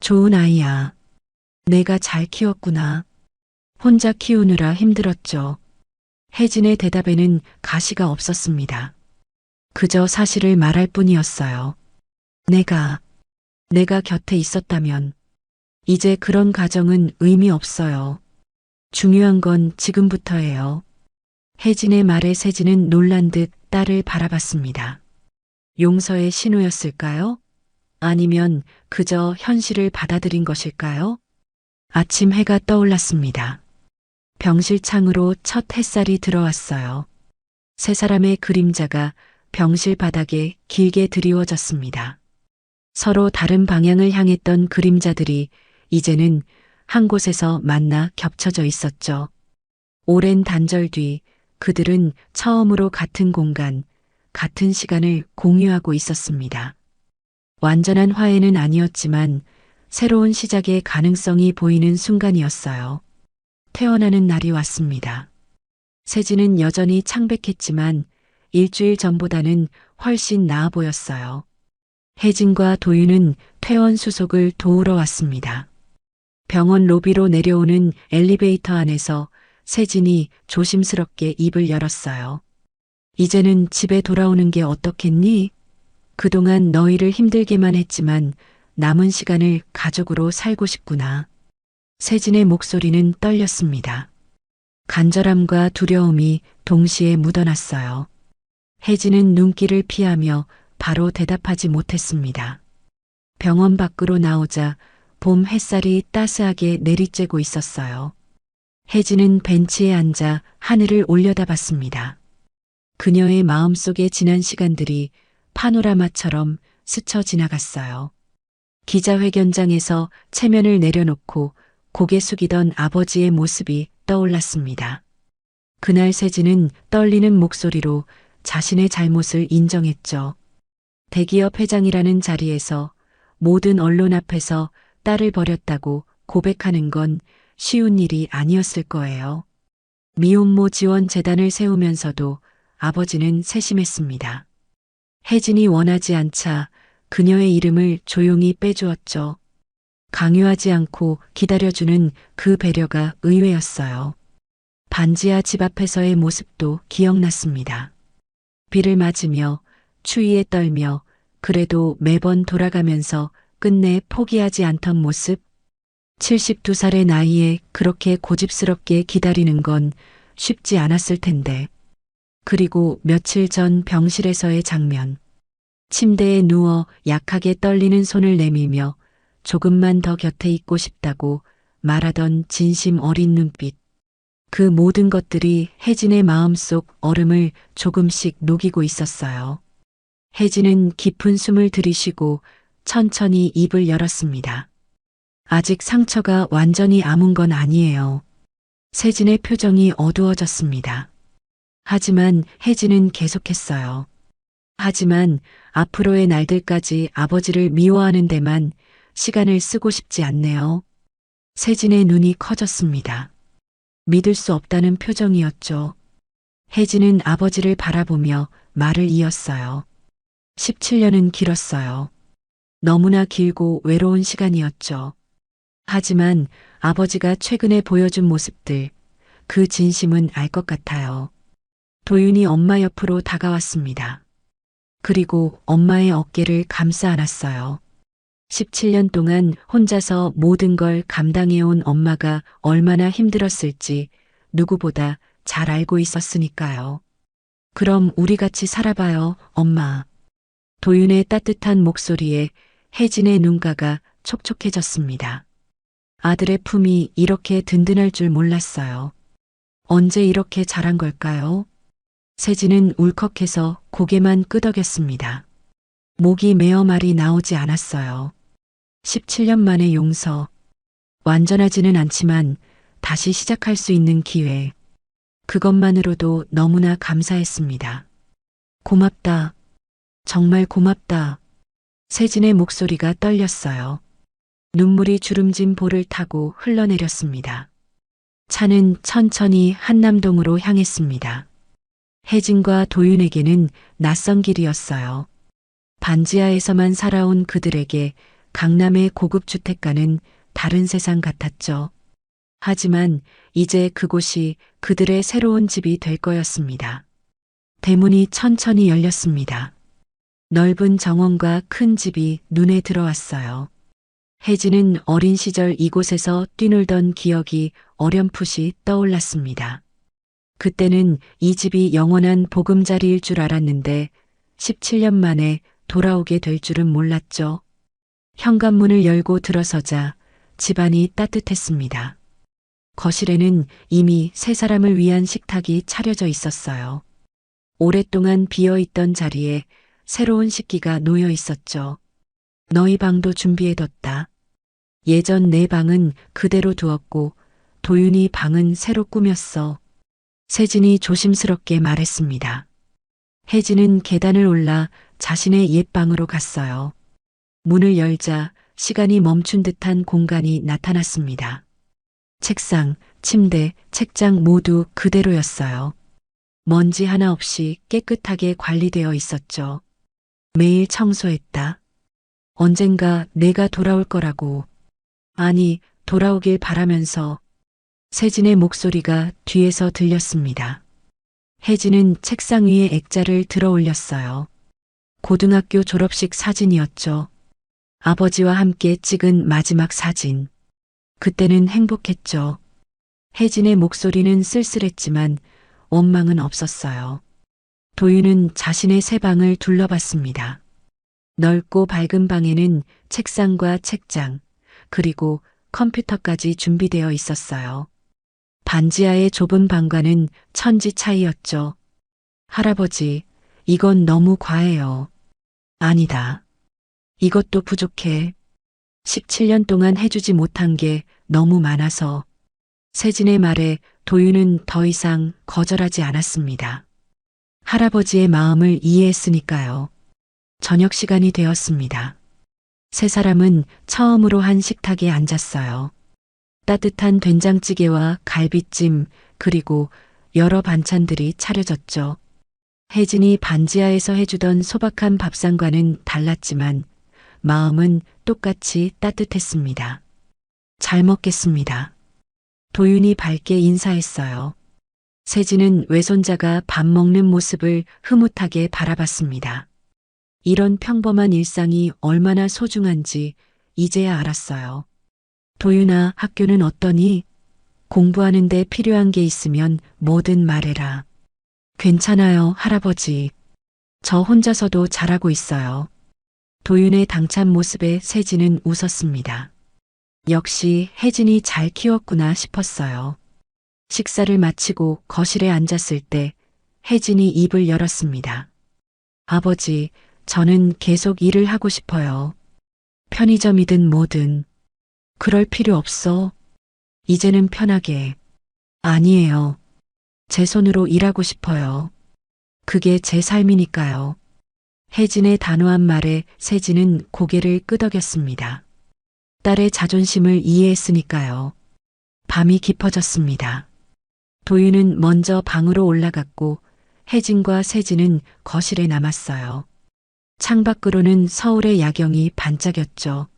좋은 아이야. 내가 잘 키웠구나. 혼자 키우느라 힘들었죠. 혜진의 대답에는 가시가 없었습니다. 그저 사실을 말할 뿐이었어요. 내가 곁에 있었다면 이제 그런 가정은 의미 없어요. 중요한 건 지금부터예요. 혜진의 말에 세진은 놀란 듯 딸을 바라봤습니다. 용서의 신호였을까요? 아니면 그저 현실을 받아들인 것일까요? 아침 해가 떠올랐습니다. 병실 창으로 첫 햇살이 들어왔어요. 세 사람의 그림자가 병실 바닥에 길게 드리워졌습니다. 서로 다른 방향을 향했던 그림자들이 이제는 한 곳에서 만나 겹쳐져 있었죠. 오랜 단절 뒤 그들은 처음으로 같은 공간, 같은 시간을 공유하고 있었습니다. 완전한 화해는 아니었지만 새로운 시작의 가능성이 보이는 순간이었어요. 태어나는 날이 왔습니다. 세진은 여전히 창백했지만 일주일 전보다는 훨씬 나아 보였어요. 혜진과 도윤은 퇴원 수속을 도우러 왔습니다. 병원 로비로 내려오는 엘리베이터 안에서 세진이 조심스럽게 입을 열었어요. 이제는 집에 돌아오는 게 어떻겠니? 그동안 너희를 힘들게만 했지만 남은 시간을 가족으로 살고 싶구나. 세진의 목소리는 떨렸습니다. 간절함과 두려움이 동시에 묻어났어요. 혜진은 눈길을 피하며 바로 대답하지 못했습니다. 병원 밖으로 나오자 봄 햇살이 따스하게 내리쬐고 있었어요. 혜진은 벤치에 앉아 하늘을 올려다봤습니다. 그녀의 마음속에 지난 시간들이 파노라마처럼 스쳐 지나갔어요. 기자회견장에서 체면을 내려놓고 고개 숙이던 아버지의 모습이 떠올랐습니다. 그날 세진은 떨리는 목소리로 자신의 잘못을 인정했죠. 대기업 회장이라는 자리에서 모든 언론 앞에서 딸을 버렸다고 고백하는 건 쉬운 일이 아니었을 거예요. 미혼모 지원 재단을 세우면서도 아버지는 세심했습니다. 혜진이 원하지 않자 그녀의 이름을 조용히 빼주었죠. 강요하지 않고 기다려주는 그 배려가 의외였어요. 반지하 집 앞에서의 모습도 기억났습니다. 비를 맞으며 추위에 떨며 그래도 매번 돌아가면서 끝내 포기하지 않던 모습. 72살의 나이에 그렇게 고집스럽게 기다리는 건 쉽지 않았을 텐데. 그리고 며칠 전 병실에서의 장면. 침대에 누워 약하게 떨리는 손을 내밀며 조금만 더 곁에 있고 싶다고 말하던 진심 어린 눈빛. 그 모든 것들이 혜진의 마음속 얼음을 조금씩 녹이고 있었어요. 혜진은 깊은 숨을 들이쉬고 천천히 입을 열었습니다. 아직 상처가 완전히 아문 건 아니에요. 세진의 표정이 어두워졌습니다. 하지만 혜진은 계속했어요. 하지만 앞으로의 날들까지 아버지를 미워하는 데만 시간을 쓰고 싶지 않네요. 세진의 눈이 커졌습니다. 믿을 수 없다는 표정이었죠. 혜진은 아버지를 바라보며 말을 이었어요. 17년은 길었어요. 너무나 길고 외로운 시간이었죠. 하지만 아버지가 최근에 보여준 모습들, 그 진심은 알 것 같아요. 도윤이 엄마 옆으로 다가왔습니다. 그리고 엄마의 어깨를 감싸 안았어요. 17년 동안 혼자서 모든 걸 감당해온 엄마가 얼마나 힘들었을지 누구보다 잘 알고 있었으니까요. 그럼 우리 같이 살아봐요, 엄마. 도윤의 따뜻한 목소리에 혜진의 눈가가 촉촉해졌습니다. 아들의 품이 이렇게 든든할 줄 몰랐어요. 언제 이렇게 자란 걸까요? 세진은 울컥해서 고개만 끄덕였습니다. 목이 메어 말이 나오지 않았어요. 17년 만의 용서. 완전하지는 않지만 다시 시작할 수 있는 기회. 그것만으로도 너무나 감사했습니다. 고맙다. 정말 고맙다. 세진의 목소리가 떨렸어요. 눈물이 주름진 볼을 타고 흘러내렸습니다. 차는 천천히 한남동으로 향했습니다. 혜진과 도윤에게는 낯선 길이었어요. 반지하에서만 살아온 그들에게 강남의 고급 주택가는 다른 세상 같았죠. 하지만 이제 그곳이 그들의 새로운 집이 될 거였습니다. 대문이 천천히 열렸습니다. 넓은 정원과 큰 집이 눈에 들어왔어요. 혜진은 어린 시절 이곳에서 뛰놀던 기억이 어렴풋이 떠올랐습니다. 그때는 이 집이 영원한 보금자리일 줄 알았는데 17년 만에 돌아오게 될 줄은 몰랐죠. 현관문을 열고 들어서자 집안이 따뜻했습니다. 거실에는 이미 세 사람을 위한 식탁이 차려져 있었어요. 오랫동안 비어있던 자리에 새로운 식기가 놓여 있었죠. 너희 방도 준비해뒀다. 예전 내 방은 그대로 두었고 도윤이 방은 새로 꾸몄어. 세진이 조심스럽게 말했습니다. 혜진은 계단을 올라 자신의 옛 방으로 갔어요. 문을 열자 시간이 멈춘 듯한 공간이 나타났습니다. 책상, 침대, 책장 모두 그대로였어요. 먼지 하나 없이 깨끗하게 관리되어 있었죠. 매일 청소했다. 언젠가 내가 돌아올 거라고. 아니, 돌아오길 바라면서. 세진의 목소리가 뒤에서 들렸습니다. 혜진은 책상 위에 액자를 들어 올렸어요. 고등학교 졸업식 사진이었죠. 아버지와 함께 찍은 마지막 사진. 그때는 행복했죠. 혜진의 목소리는 쓸쓸했지만 원망은 없었어요. 도윤은 자신의 새 방을 둘러봤습니다. 넓고 밝은 방에는 책상과 책장, 그리고 컴퓨터까지 준비되어 있었어요. 반지하의 좁은 방과는 천지 차이였죠. 할아버지, 이건 너무 과해요. 아니다. 이것도 부족해. 17년 동안 해주지 못한 게 너무 많아서. 세진의 말에 도윤은 더 이상 거절하지 않았습니다. 할아버지의 마음을 이해했으니까요. 저녁 시간이 되었습니다. 세 사람은 처음으로 한 식탁에 앉았어요. 따뜻한 된장찌개와 갈비찜, 그리고 여러 반찬들이 차려졌죠. 혜진이 반지하에서 해주던 소박한 밥상과는 달랐지만 마음은 똑같이 따뜻했습니다. 잘 먹겠습니다. 도윤이 밝게 인사했어요. 세진은 외손자가 밥 먹는 모습을 흐뭇하게 바라봤습니다. 이런 평범한 일상이 얼마나 소중한지 이제야 알았어요. 도윤아, 학교는 어떠니? 공부하는데 필요한 게 있으면 뭐든 말해라. 괜찮아요, 할아버지. 저 혼자서도 잘하고 있어요. 도윤의 당찬 모습에 세진은 웃었습니다. 역시 혜진이 잘 키웠구나 싶었어요. 식사를 마치고 거실에 앉았을 때 혜진이 입을 열었습니다. 아버지, 저는 계속 일을 하고 싶어요. 편의점이든 뭐든. 그럴 필요 없어. 이제는 편하게. 아니에요. 제 손으로 일하고 싶어요. 그게 제 삶이니까요. 혜진의 단호한 말에 세진은 고개를 끄덕였습니다. 딸의 자존심을 이해했으니까요. 밤이 깊어졌습니다. 도윤은 먼저 방으로 올라갔고 혜진과 세진은 거실에 남았어요. 창밖으로는 서울의 야경이 반짝였죠.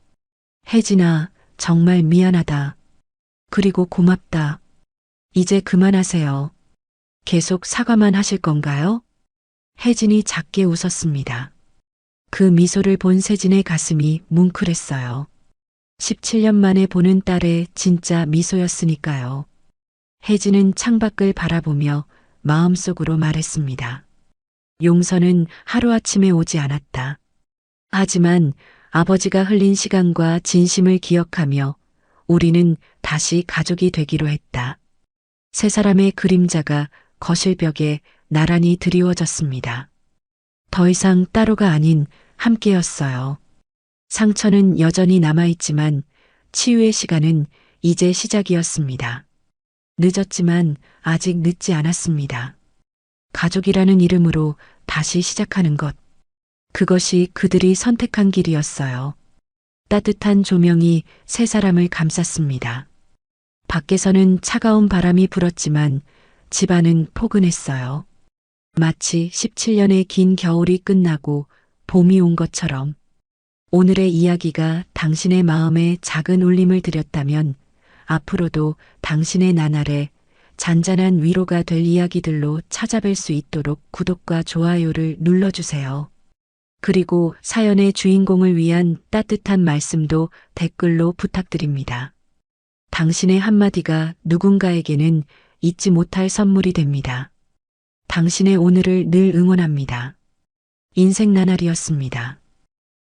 혜진아, 정말 미안하다. 그리고 고맙다. 이제 그만하세요. 계속 사과만 하실 건가요? 혜진이 작게 웃었습니다. 그 미소를 본 세진의 가슴이 뭉클했어요. 17년 만에 보는 딸의 진짜 미소였으니까요. 혜진은 창밖을 바라보며 마음속으로 말했습니다. 용서는 하루아침에 오지 않았다. 하지만 아버지가 흘린 시간과 진심을 기억하며 우리는 다시 가족이 되기로 했다. 세 사람의 그림자가 거실벽에 나란히 드리워졌습니다. 더 이상 따로가 아닌 함께였어요. 상처는 여전히 남아있지만 치유의 시간은 이제 시작이었습니다. 늦었지만 아직 늦지 않았습니다. 가족이라는 이름으로 다시 시작하는 것. 그것이 그들이 선택한 길이었어요. 따뜻한 조명이 세 사람을 감쌌습니다. 밖에서는 차가운 바람이 불었지만 집안은 포근했어요. 마치 17년의 긴 겨울이 끝나고 봄이 온 것처럼. 오늘의 이야기가 당신의 마음에 작은 울림을 드렸다면 앞으로도 당신의 나날에 잔잔한 위로가 될 이야기들로 찾아뵐 수 있도록 구독과 좋아요를 눌러주세요. 그리고 사연의 주인공을 위한 따뜻한 말씀도 댓글로 부탁드립니다. 당신의 한마디가 누군가에게는 잊지 못할 선물이 됩니다. 당신의 오늘을 늘 응원합니다. 인생 나날이었습니다.